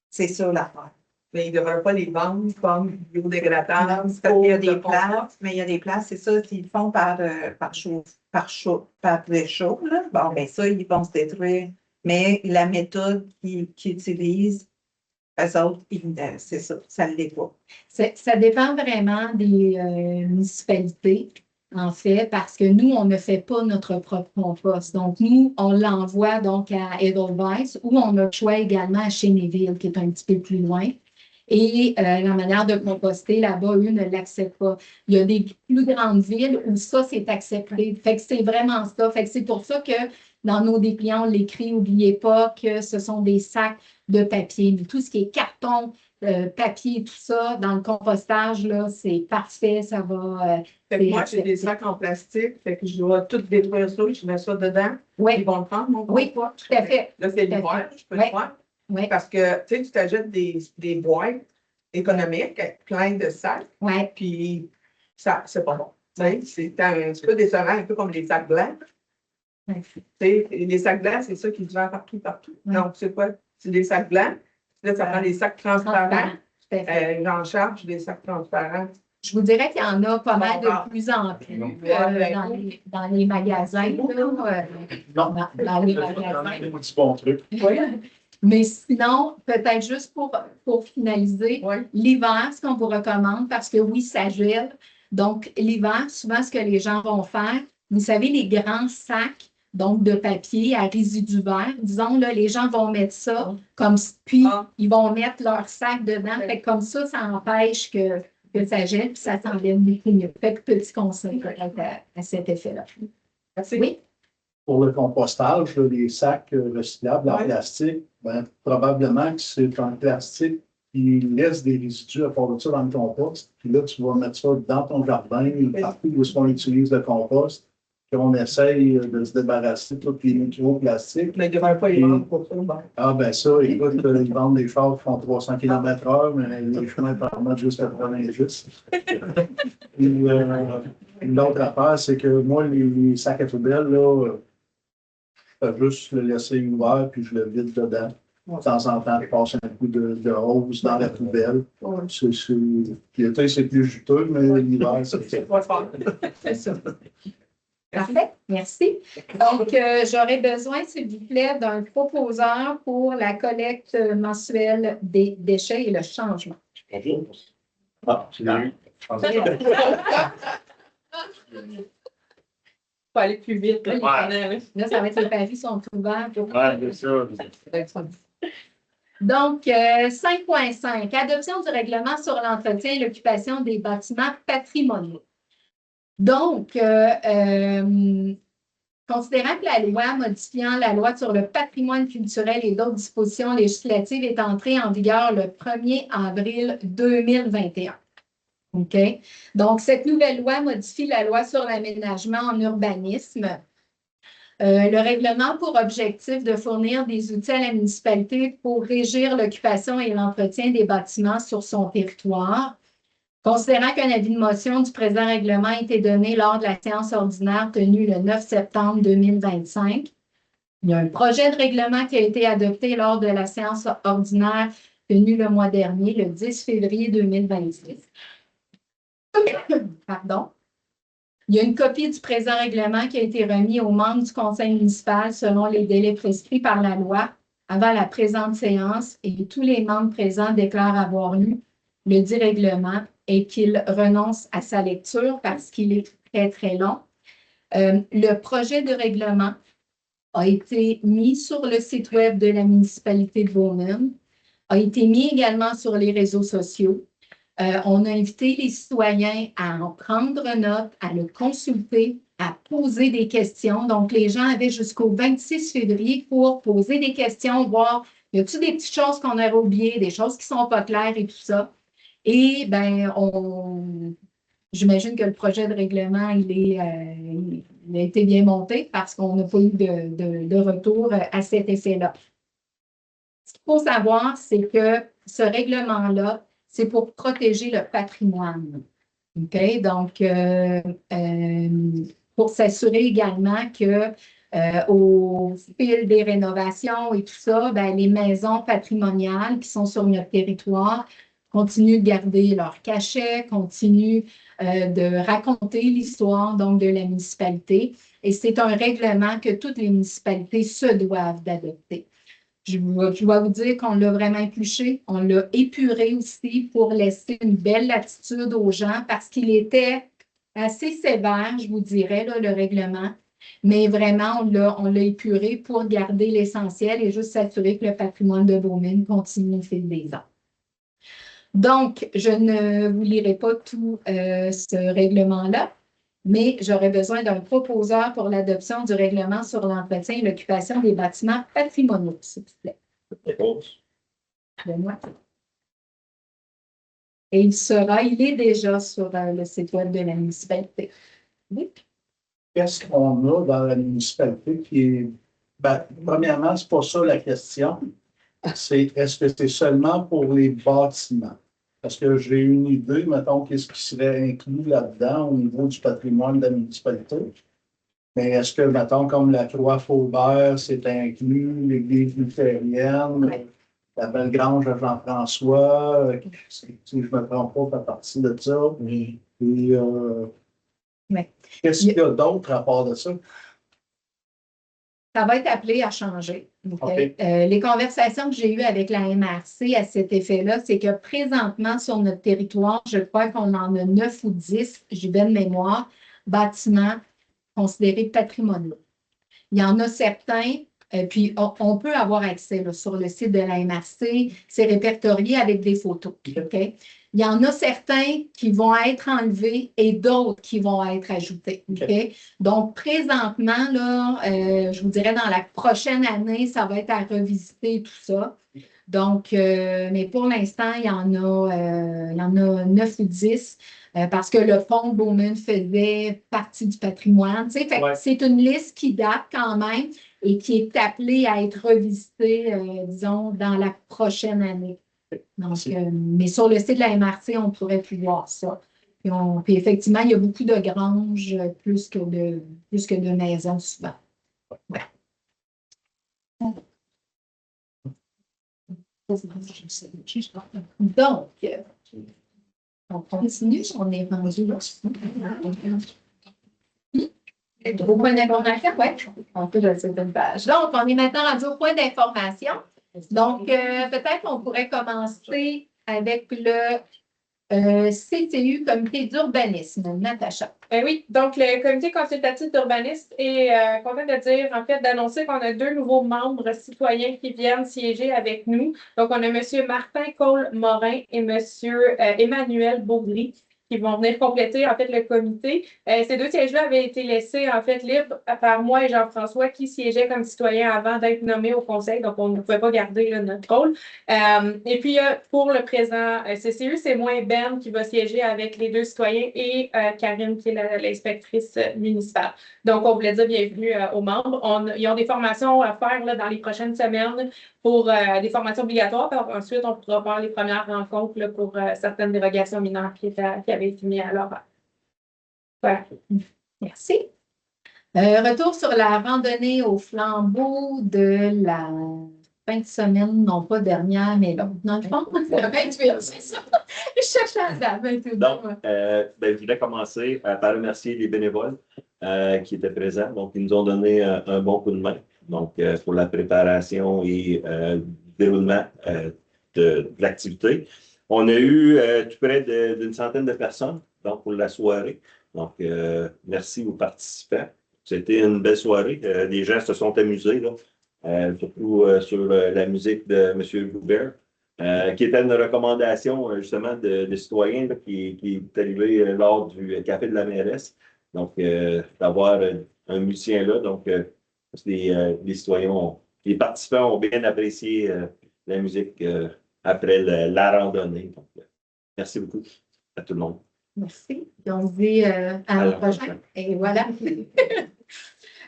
C'est ça l'affaire. Mais ils ne devraient pas les vendre comme biodégradables. Parce qu'il y a des places, mais il y a des places, c'est ça, s'ils le font par réchaud, là, bon, ben ça, ils vont se détruire. Mais la méthode qu'ils utilisent, eux autres, c'est ça, ça ne l'est pas. Ça dépend vraiment des municipalités, en fait, parce que nous, on ne fait pas notre propre compost. Donc, nous, on l'envoie donc à Edelweiss ou on a le choix également à Chénéville, qui est un petit peu plus loin. Et la manière de composter là-bas, eux ne l'acceptent pas. Il y a des plus grandes villes où ça, c'est accepté. Fait que c'est vraiment ça. Fait que c'est pour ça que dans nos dépliants, on l'écrit, n'oubliez pas que ce sont des sacs de papier. Mais tout ce qui est carton, papier, tout ça, dans le compostage, là, c'est parfait, ça va. Fait que moi, j'ai des sacs en plastique, fait que je dois tout détruire ça, je mets ça dedans. Oui. Ils vont le prendre, mon Oui, compost. tout à fait. Là, c'est Tout à l'hiver, fait. je peux Oui. le faire. Oui. Parce que, tu sais, tu t'achètes des boîtes économiques avec plein de sacs, Oui. puis ça, c'est pas bon. Tu sais, c'est un petit peu décevant, un peu comme les sacs blancs. Oui. Tu sais, les sacs blancs, c'est ça qui se vend partout. Oui. Donc, c'est quoi? C'est des sacs blancs. Là, ça prend des sacs transparents. Tout à fait. J'en charge des sacs transparents. Je vous dirais qu'il y en a pas mal Bon, de plus en plus ouais, dans les magasins. Là, Non. dans les magasins. C'est bon truc. Oui. Mais sinon, peut-être juste pour finaliser, Ouais. l'hiver, ce qu'on vous recommande, parce que oui, ça gèle. Donc, l'hiver, souvent, ce que les gens vont faire, vous savez, les grands sacs donc de papier à résidus verts. Disons, là, les gens vont mettre ça, puis ils vont mettre leur sac dedans. Fait que comme ça empêche que ça gèle, puis ça s'enlève beaucoup mieux. Fait que petit conseil à cet effet-là. Merci. Oui. Pour le compostage, là, les sacs recyclables en plastique, ben, probablement que c'est un plastique qui laisse des résidus à part de ça dans le compost. Puis là, tu vas mettre ça dans ton jardin, partout où on utilise le compost. Puis on essaye de se débarrasser de tous les microplastiques. Mais il ne devrait pas y vendre pour ça. Bon. Ah ben ça, écoute, ils vendent des chars qui font 300 km/h, mais les chemins permettent juste 90. Puis l'autre affaire, c'est que moi, les sacs à poubelle, là, je fais juste le laisser ouvert, puis je le vide dedans. De temps en temps, je passe un coup de hose dans la poubelle. L'été, c'est plus juteux, mais l'hiver, c'est pas fort. C'est ça. Parfait, merci. Donc, j'aurais besoin, s'il vous plaît, d'un proposeur pour la collecte mensuelle des déchets et le changement. Ah, tu l'as eu. Faut aller plus vite. Là, Là, ça va être les paris sont ouverts. Ouais, c'est ça. Donc, 5.5, adoption du règlement sur l'entretien et l'occupation des bâtiments patrimoniaux. Donc, considérant que la loi modifiant la loi sur le patrimoine culturel et d'autres dispositions législatives est entrée en vigueur le 1er avril 2021. OK? Donc, cette nouvelle loi modifie la loi sur l'aménagement en urbanisme. Le règlement a pour objectif de fournir des outils à la municipalité pour régir l'occupation et l'entretien des bâtiments sur son territoire. Considérant qu'un avis de motion du présent règlement a été donné lors de la séance ordinaire tenue le 9 septembre 2025, il y a un projet de règlement qui a été adopté lors de la séance ordinaire tenue le mois dernier, le 10 février 2026. Pardon. Il y a une copie du présent règlement qui a été remis aux membres du conseil municipal selon les délais prescrits par la loi avant la présente séance et tous les membres présents déclarent avoir lu le dit règlement et qu'il renonce à sa lecture parce qu'il est très, très long. Le projet de règlement a été mis sur le site web de la municipalité de Bowman, a été mis également sur les réseaux sociaux. On a invité les citoyens à en prendre note, à le consulter, à poser des questions. Donc, les gens avaient jusqu'au 26 février pour poser des questions, voir y a-t-il des petites choses qu'on aurait oubliées, des choses qui ne sont pas claires et tout ça. Et bien, j'imagine que le projet de règlement, il a été bien monté parce qu'on n'a pas eu de retour à cet effet-là. Ce qu'il faut savoir, c'est que ce règlement-là, c'est pour protéger le patrimoine. OK? Donc, pour s'assurer également que au fil des rénovations et tout ça, bien, les maisons patrimoniales qui sont sur notre territoire continuent de garder leur cachet, continuent de raconter l'histoire donc de la municipalité. Et c'est un règlement que toutes les municipalités se doivent d'adopter. Je dois vous dire qu'on l'a vraiment épluché, on l'a épuré aussi pour laisser une belle latitude aux gens parce qu'il était assez sévère, je vous dirais, là, le règlement. Mais vraiment, on l'a épuré pour garder l'essentiel et juste s'assurer que le patrimoine de Bowman continue au fil des ans. Donc, je ne vous lirai pas tout ce règlement-là, mais j'aurais besoin d'un proposeur pour l'adoption du règlement sur l'entretien et l'occupation des bâtiments patrimoniaux, s'il vous plaît. Moi. Et il est déjà sur le site web de la municipalité. Oui. Qu'est-ce qu'on a dans la municipalité qui est. Ben, premièrement, c'est pas ça la question. Est-ce que c'est seulement pour les bâtiments? Parce que j'ai une idée, mettons, qu'est-ce qui serait inclus là-dedans au niveau du patrimoine de la municipalité. Mais est-ce que, mettons, comme la Croix-Faubert, c'est inclus, l'église luthérienne, la Belle-Grange à Jean-François, si je ne me trompe pas, fait partie de ça. Oui. Et qu'est-ce qu'il y a d'autre à part de ça? Ça va être appelé à changer. Okay. Les conversations que j'ai eues avec la MRC à cet effet-là, c'est que présentement, sur notre territoire, je crois qu'on en a 9 ou 10, j'ai bien de mémoire, bâtiments considérés patrimoniaux. Il y en a certains, puis on peut avoir accès là, sur le site de la MRC, c'est répertorié avec des photos. OK? Il y en a certains qui vont être enlevés et d'autres qui vont être ajoutés. OK? Donc, présentement, là, je vous dirais dans la prochaine année, ça va être à revisiter tout ça. Donc, mais pour l'instant, il y en a 9 ou 10 parce que le fonds Bowman faisait partie du patrimoine. Tu sais, fait que c'est une liste qui date quand même et qui est appelée à être revisitée, disons, dans la prochaine année. Donc, mais sur le site de la MRC, on pourrait plus voir ça. Puis effectivement, il y a beaucoup de granges plus que de maisons souvent. Ouais. Donc, on continue, on est rendu là. Au point d'information, oui, on peut le dire une page. Donc, on est maintenant rendu au point d'information. Donc, peut-être qu'on pourrait commencer avec le CTU, Comité d'urbanisme. Natacha. Oui, donc le Comité consultatif d'urbanisme est content de dire, en fait, d'annoncer qu'on a 2 nouveaux membres citoyens qui viennent siéger avec nous. Donc, on a M. Martin Cole-Morin et M. Emmanuel Baudry qui vont venir compléter, en fait, le comité. Ces 2 sièges-là avaient été laissés, en fait, libres par moi et Jean-François qui siégeaient comme citoyens avant d'être nommés au conseil. Donc, on ne pouvait pas garder là, notre rôle. Et puis, pour le présent CCU, c'est moi et Ben qui va siéger avec les 2 citoyens et Karine qui est l'inspectrice municipale. Donc, on voulait dire bienvenue aux membres. Ils ont des formations à faire là, dans les prochaines semaines pour des formations obligatoires. Ensuite, on pourra faire les premières rencontres là, pour certaines dérogations mineures qui avaient été mises à l'horaire. Voilà. Merci. Retour sur la randonnée au flambeau de la fin de semaine, non pas dernière, mais là, dans le fond, c'est le 28, c'est ça. Je cherchais à la 28. Donc, je voulais commencer par remercier les bénévoles qui étaient présents. Donc, ils nous ont donné un bon coup de main pour la préparation et le déroulement de l'activité. On a eu tout près d'une centaine de personnes donc, pour la soirée. Donc, merci aux participants. C'était une belle soirée. Les gens se sont amusés, là, surtout sur la musique de M. Goubert. Qui était une recommandation justement de citoyens là, qui est arrivé lors du Café de la mairesse. Donc, d'avoir un musicien là. Donc, les citoyens, les participants ont bien apprécié la musique après la randonnée. Donc, merci beaucoup à tout le monde. Merci. On se dit à la prochaine. Et voilà.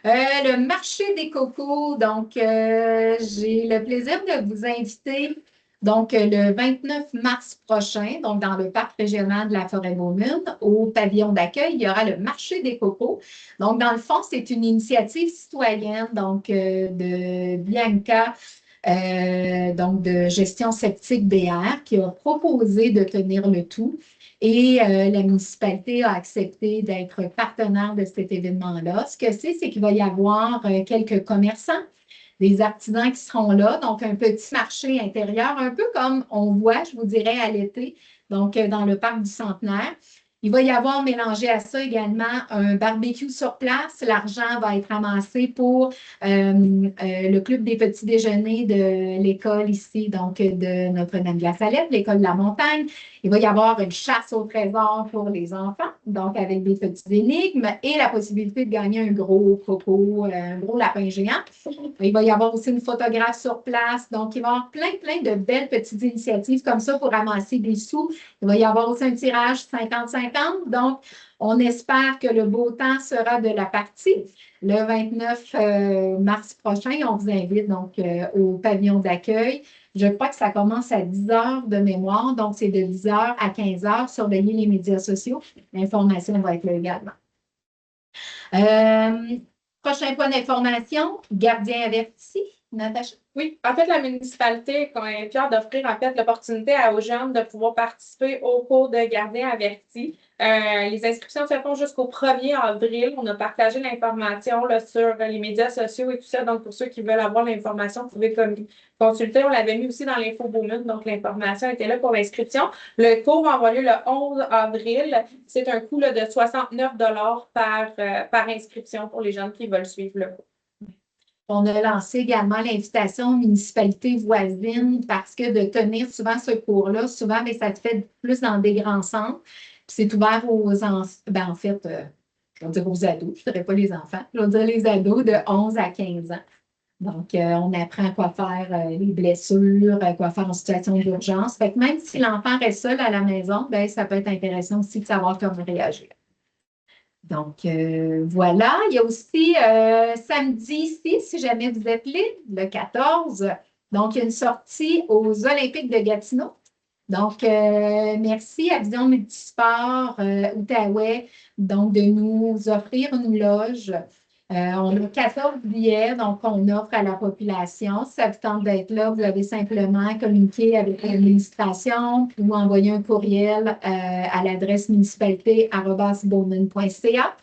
Le marché des cocos. Donc, j'ai le plaisir de vous inviter. Donc, le 29 mars prochain, donc dans le parc régional de la Forêt-Beaumune, au pavillon d'accueil, il y aura le marché des cocos. Donc, dans le fond, c'est une initiative citoyenne donc de Bianca, donc de Gestion Septique BR, qui a proposé de tenir le tout. Et la municipalité a accepté d'être partenaire de cet événement-là. Ce que c'est qu'il va y avoir quelques commerçants, des artisans qui seront là, donc un petit marché intérieur, un peu comme on voit, je vous dirais, à l'été, donc dans le parc du Centenaire. Il va y avoir mélangé à ça également un barbecue sur place. L'argent va être amassé pour le club des petits déjeuners de l'école ici, donc de Notre-Dame de la Salette, l'école de la Montagne. Il va y avoir une chasse au trésor pour les enfants, donc avec des petites énigmes et la possibilité de gagner un gros coco, un gros lapin géant. Il va y avoir aussi une photographe sur place. Donc, il va y avoir plein de belles petites initiatives comme ça pour ramasser des sous. Il va y avoir aussi un tirage 50-50. Donc, on espère que le beau temps sera de la partie. Le 29 mars prochain, on vous invite donc au pavillon d'accueil. Je crois que ça commence à 10 heures de mémoire, donc c'est de 10 heures à 15 heures. Surveillez les médias sociaux. L'information va être là également. Prochain point d'information, gardien averti. Natacha? Oui, en fait, la municipalité est fière d'offrir en fait l'opportunité aux jeunes de pouvoir participer au cours de gardien averti. Les inscriptions se font jusqu'au 1er avril. On a partagé l'information sur les médias sociaux et tout ça. Donc, pour ceux qui veulent avoir l'information, vous pouvez consulter. On l'avait mis aussi dans l'info Beaumune, donc l'information était là pour l'inscription. Le cours va avoir lieu le 11 avril. C'est un coût là, de 69 $ par inscription pour les jeunes qui veulent suivre le cours. On a lancé également l'invitation aux municipalités voisines parce que de tenir souvent ce cours-là, souvent, bien, ça se fait plus dans des grands centres. Puis c'est ouvert aux enfants, en fait, je vais dire aux ados, je ne dirais pas les enfants, je vais dire les ados de 11 à 15 ans. Donc, on apprend à quoi faire les blessures, à quoi faire en situation d'urgence. Fait que même si l'enfant reste seul à la maison, bien, ça peut être intéressant aussi de savoir comment réagir. Donc, voilà. Il y a aussi samedi ici, si jamais vous êtes libre, le 14. Donc, il y a une sortie aux Olympiques de Gatineau. Donc, merci à Vision Multisport Outaouais donc, de nous offrir une loge. On a 14 billets, donc on offre à la population. Si ça vous tente d'être là, vous avez simplement communiqué avec l'administration ou envoyer un courriel à l'adresse municipalité@bowman.ca.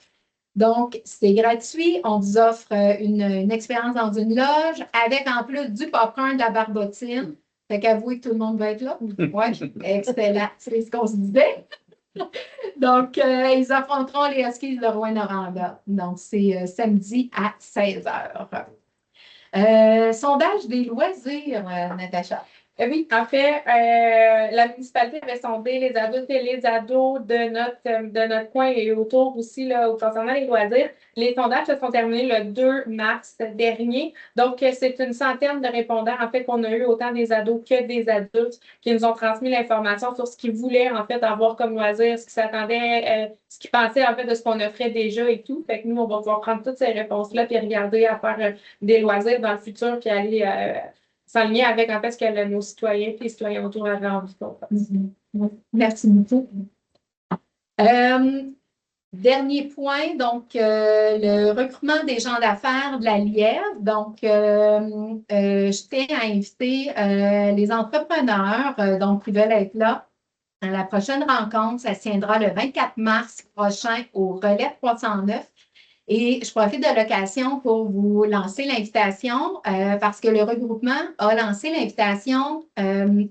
Donc, c'est gratuit. On vous offre une expérience dans une loge avec en plus du popcorn, de la barbotine. Fait qu'avouez que tout le monde va être là. Oui, excellent. C'est ce qu'on se disait. Donc, ils affronteront les Huskies de Rouyn-Noranda. Donc, c'est samedi à 16h. Sondage des loisirs, Natacha. Oui, en fait, la municipalité avait sondé les adultes et les ados de notre coin et autour aussi, là, concernant les loisirs. Les sondages se sont terminés le 2 mars dernier. Donc, c'est une centaine de répondants, en fait, qu'on a eu autant des ados que des adultes qui nous ont transmis l'information sur ce qu'ils voulaient, en fait, avoir comme loisir, ce qu'ils s'attendaient, ce qu'ils pensaient, en fait, de ce qu'on offrait déjà et tout. Fait que nous, on va pouvoir prendre toutes ces réponses-là puis regarder à faire des loisirs dans le futur puis aller s'aligner avec, en fait, ce que nos citoyens et les citoyens autour avaient envie qu'on fasse. Merci beaucoup. Dernier point, donc, le recrutement des gens d'affaires de la Lièvre. Donc, je tiens à inviter les entrepreneurs donc, qui veulent être là. La prochaine rencontre, ça se tiendra le 24 mars prochain au Relais 309. Et je profite de l'occasion pour vous lancer l'invitation parce que le regroupement a lancé l'invitation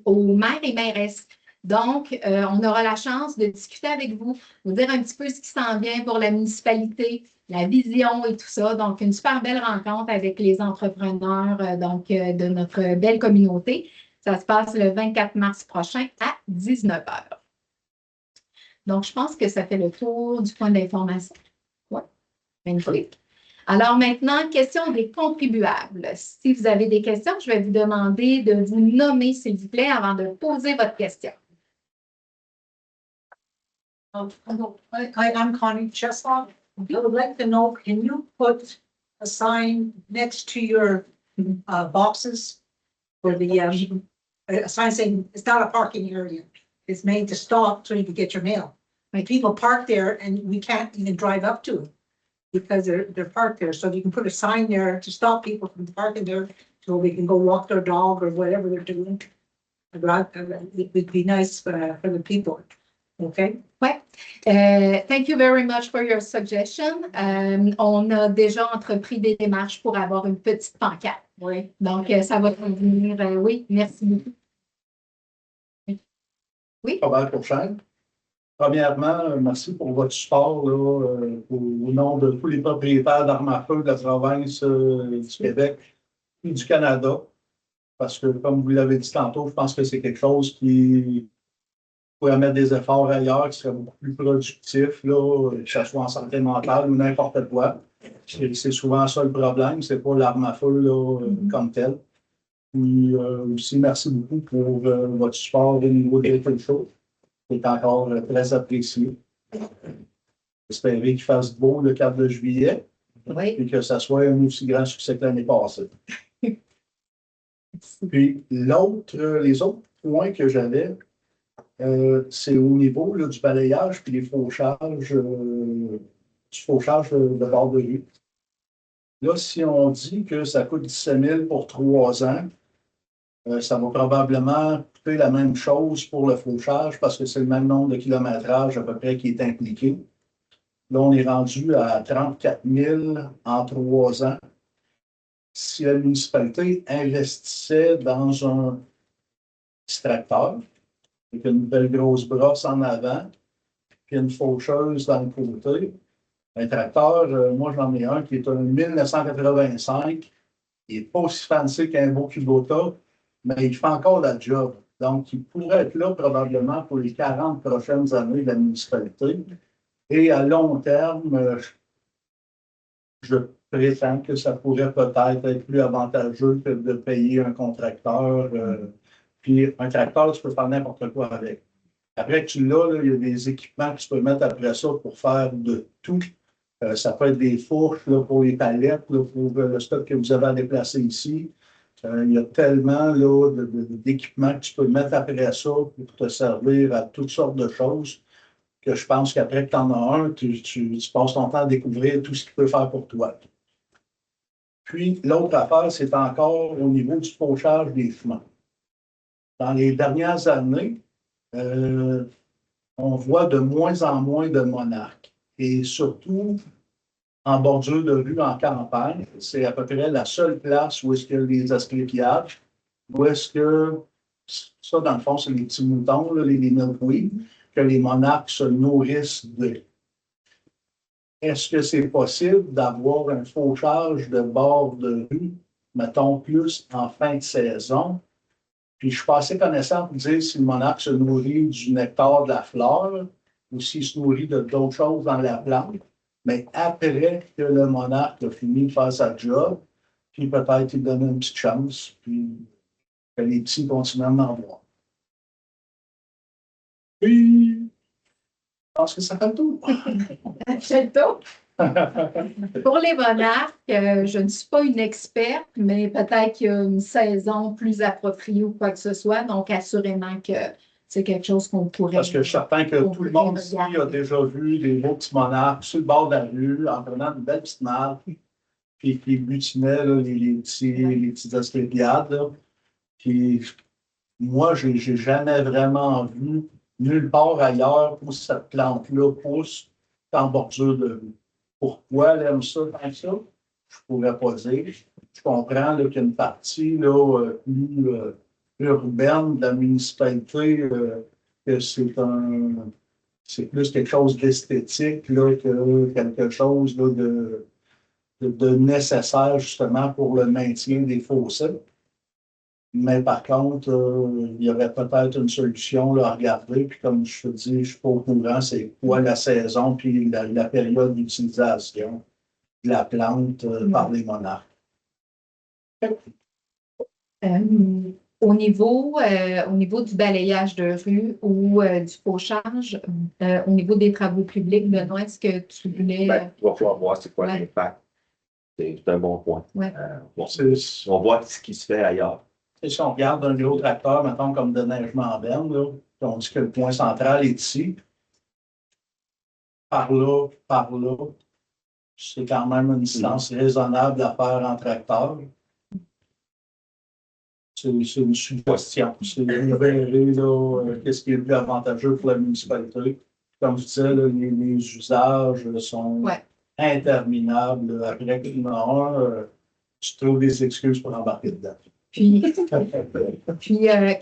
aux maires et mairesses. Donc, on aura la chance de discuter avec vous, vous dire un petit peu ce qui s'en vient pour la municipalité, la vision et tout ça. Donc, une super belle rencontre avec les entrepreneurs de notre belle communauté. Ça se passe le 24 mars prochain à 19h. Donc, je pense que ça fait le tour du point d'information. Oui. Magnifique. Alors maintenant, question des contribuables. Si vous avez des questions, je vais vous demander de vous nommer, s'il vous plaît, avant de poser votre question. I'm Connie Cheslov. I would like to know, can you put a sign next to your boxes for the, a sign saying it's not a parking area. It's made to stop so you can get your mail. Like people park there and we can't even drive up to it because they're parked there. So you can put a sign there to stop people from parking there so we can go walk their dog or whatever they're doing. It would be nice for the people. Okay? Ouais. Thank you very much for your suggestion. On a déjà entrepris des démarches pour avoir une petite pancarte. Oui. Donc, ça va convenir. Oui, merci beaucoup. Oui. Robert Courchaine. Premièrement, merci pour votre support là, au nom de tous les propriétaires d'armes à feu de la province du Québec et du Canada. Parce que, comme vous l'avez dit tantôt, je pense que c'est quelque chose qui pourrait mettre des efforts ailleurs, qui serait beaucoup plus productif, là, que ce soit en santé mentale ou n'importe quoi. C'est souvent ça le problème, c'est pas l'arme à feu là, comme telle. Puis aussi, merci beaucoup pour votre support au niveau des shows. C'est encore très apprécié. J'espère qu'il fasse beau le 4 juillet et que ça soit un aussi grand succès que l'année passée. Puis les autres points que j'avais, c'est au niveau là, du balayage puis des fauchages, du fauchage de bord de rue. Là, si on dit que ça coûte 17 000 pour 3 ans, ça va probablement coûter la même chose pour le fauchage parce que c'est le même nombre de kilométrage à peu près qui est impliqué. Là, on est rendu à 34 000 en 3 ans. Si la municipalité investissait dans un extracteur, avec une belle grosse brosse en avant, puis une faucheuse dans le côté, un tracteur, moi j'en ai un qui est un 1985 il n'est pas aussi fancy qu'un beau Kubota, mais il fait encore la job. Donc, il pourrait être là probablement pour les 40 prochaines années de la municipalité. Et à long terme, je prétends que ça pourrait peut-être être plus avantageux que de payer un contracteur. Puis un tracteur, tu peux faire n'importe quoi avec. Après que tu l'as, là, il y a des équipements que tu peux mettre après ça pour faire de tout. Ça peut être des fourches là, pour les palettes, là, pour le stock que vous avez à déplacer ici. Il y a tellement là, d'équipements que tu peux mettre après ça pour te servir à toutes sortes de choses que je pense qu'après que tu en as un, tu passes ton temps à découvrir tout ce qu'il peut faire pour toi. Puis, l'autre affaire, c'est encore au niveau du fauchage des chemins. Dans les dernières années, on voit de moins en moins de monarques. Et surtout, en bordure de rue, en campagne, c'est à peu près la seule place où est-ce qu'il y a des asclépiades, où est-ce que, ça, dans le fond, c'est les petits moutons, là, les milkweed, que les monarques se nourrissent de. Est-ce que c'est possible d'avoir un fauchage de bord de rue, mettons plus en fin de saison? Puis je suis pas assez connaissant pour dire si le monarque se nourrit du nectar de la fleur ou s'il se nourrit de d'autres choses dans la plante. Mais après que le monarque a fini de faire sa job, puis peut-être il donne une petite chance, puis que les petits continuent à en voir. Puis, je pense que ça fait le tour. C'est le tour. Pour les monarques, je ne suis pas une experte, mais peut-être qu'il y a une saison plus appropriée ou quoi que ce soit. Donc, assurément que c'est quelque chose qu'on pourrait. Parce que je suis certain que tout le monde ici a déjà vu des beaux petits monarques sur le bord de la rue en prenant une belle petite marque, puis qui butinaient là, les petites asclépiades. Là. Puis moi, je n'ai jamais vraiment vu nulle part ailleurs où cette plante-là pousse en bordure de rue. Pourquoi elle aime ça tant que ça? Je ne pourrais pas dire. Je comprends là, qu'il y a une partie là, plus urbaine de la municipalité, que c'est plus quelque chose d'esthétique là, que quelque chose là, de nécessaire justement pour le maintien des fossés. Mais par contre, il y aurait peut-être une solution là, à regarder. Puis comme je te dis, je ne suis pas au courant, c'est quoi la saison puis la période d'utilisation de la plante par les monarques. Au niveau du balayage de rue ou du fauchage, au niveau des travaux publics, Benoît, est-ce que tu voulais. Il va falloir voir c'est quoi l'impact. C'est un bon point. Ouais. On voit ce qui se fait ailleurs. Et si on regarde un gros tracteur, mettons comme de neigement en berne, là, on dit que le point central est ici. Par là, c'est quand même une distance raisonnable à faire en tracteur. C'est une suggestion. C'est de verrer qu'est-ce qui est le plus avantageux pour la municipalité. Comme je disais, là, les usages sont interminables. Après qu'il y en a un, tu trouves des excuses pour embarquer dedans. Puis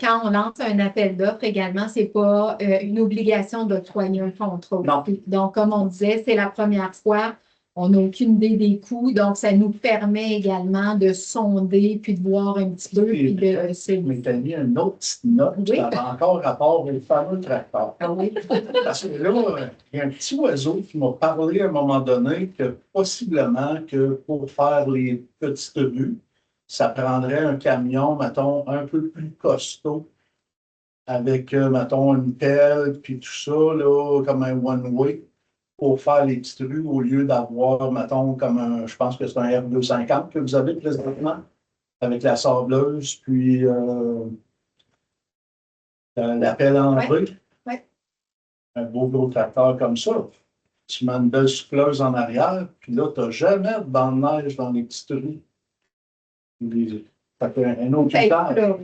quand on lance un appel d'offres également, ce n'est pas une obligation d'octroyer un contrôle. Non. Donc, comme on disait, c'est la première fois. On n'a aucune idée des coûts. Donc, ça nous permet également de sonder puis de voir un petit peu. Mais tu as mis une autre petite note qui avait encore rapport au fameux tracteur. Ah oui. Parce que là, il y a un petit oiseau qui m'a parlé à un moment donné que possiblement que pour faire les petites rues, ça prendrait un camion, mettons, un peu plus costaud, avec, mettons, une pelle, puis tout ça, là, comme un one-way, pour faire les petites rues, au lieu d'avoir, mettons, comme un, je pense que c'est un R250 que vous avez présentement, avec la sableuse, puis la pelle en rue. Ouais. Un beau gros tracteur comme ça. Tu mets une belle souffleuse en arrière, puis là, tu n'as jamais de banc de neige dans les petites rues. Ça fait un autre usage.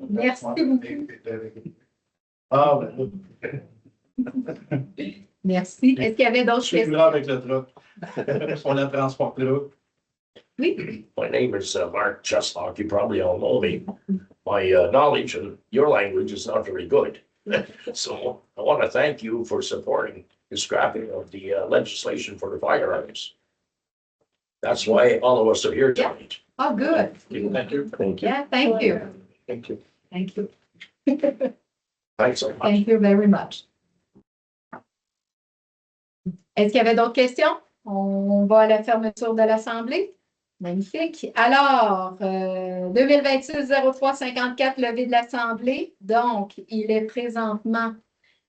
Merci beaucoup. Ah, ben. Merci. Est-ce qu'il y avait d'autres questions? Je suis là avec le truck. On la transporte là. Oui. My name is Mark Cheslock. You probably all know me. My knowledge of your language is not very good. So I want to thank you for supporting the scrapping of the legislation for the firearms. That's why all of us are here Yeah. tonight. Oh, good. Thank you. Thank you. Yeah, thank you. Thank you. Thank you. Thanks so much. Thank you very much. Est-ce qu'il y avait d'autres questions? On va à la fermeture de l'Assemblée. Magnifique. Alors, 2026-03-54, levée de l'Assemblée. Donc, il est présentement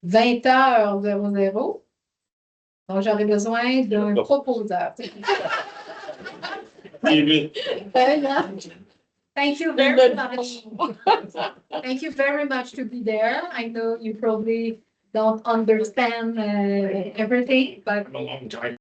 20h00. Donc, j'aurais besoin d'un proposeur. Thank you very much. Thank you very much to be there. I know you probably don't understand everything, but A long time.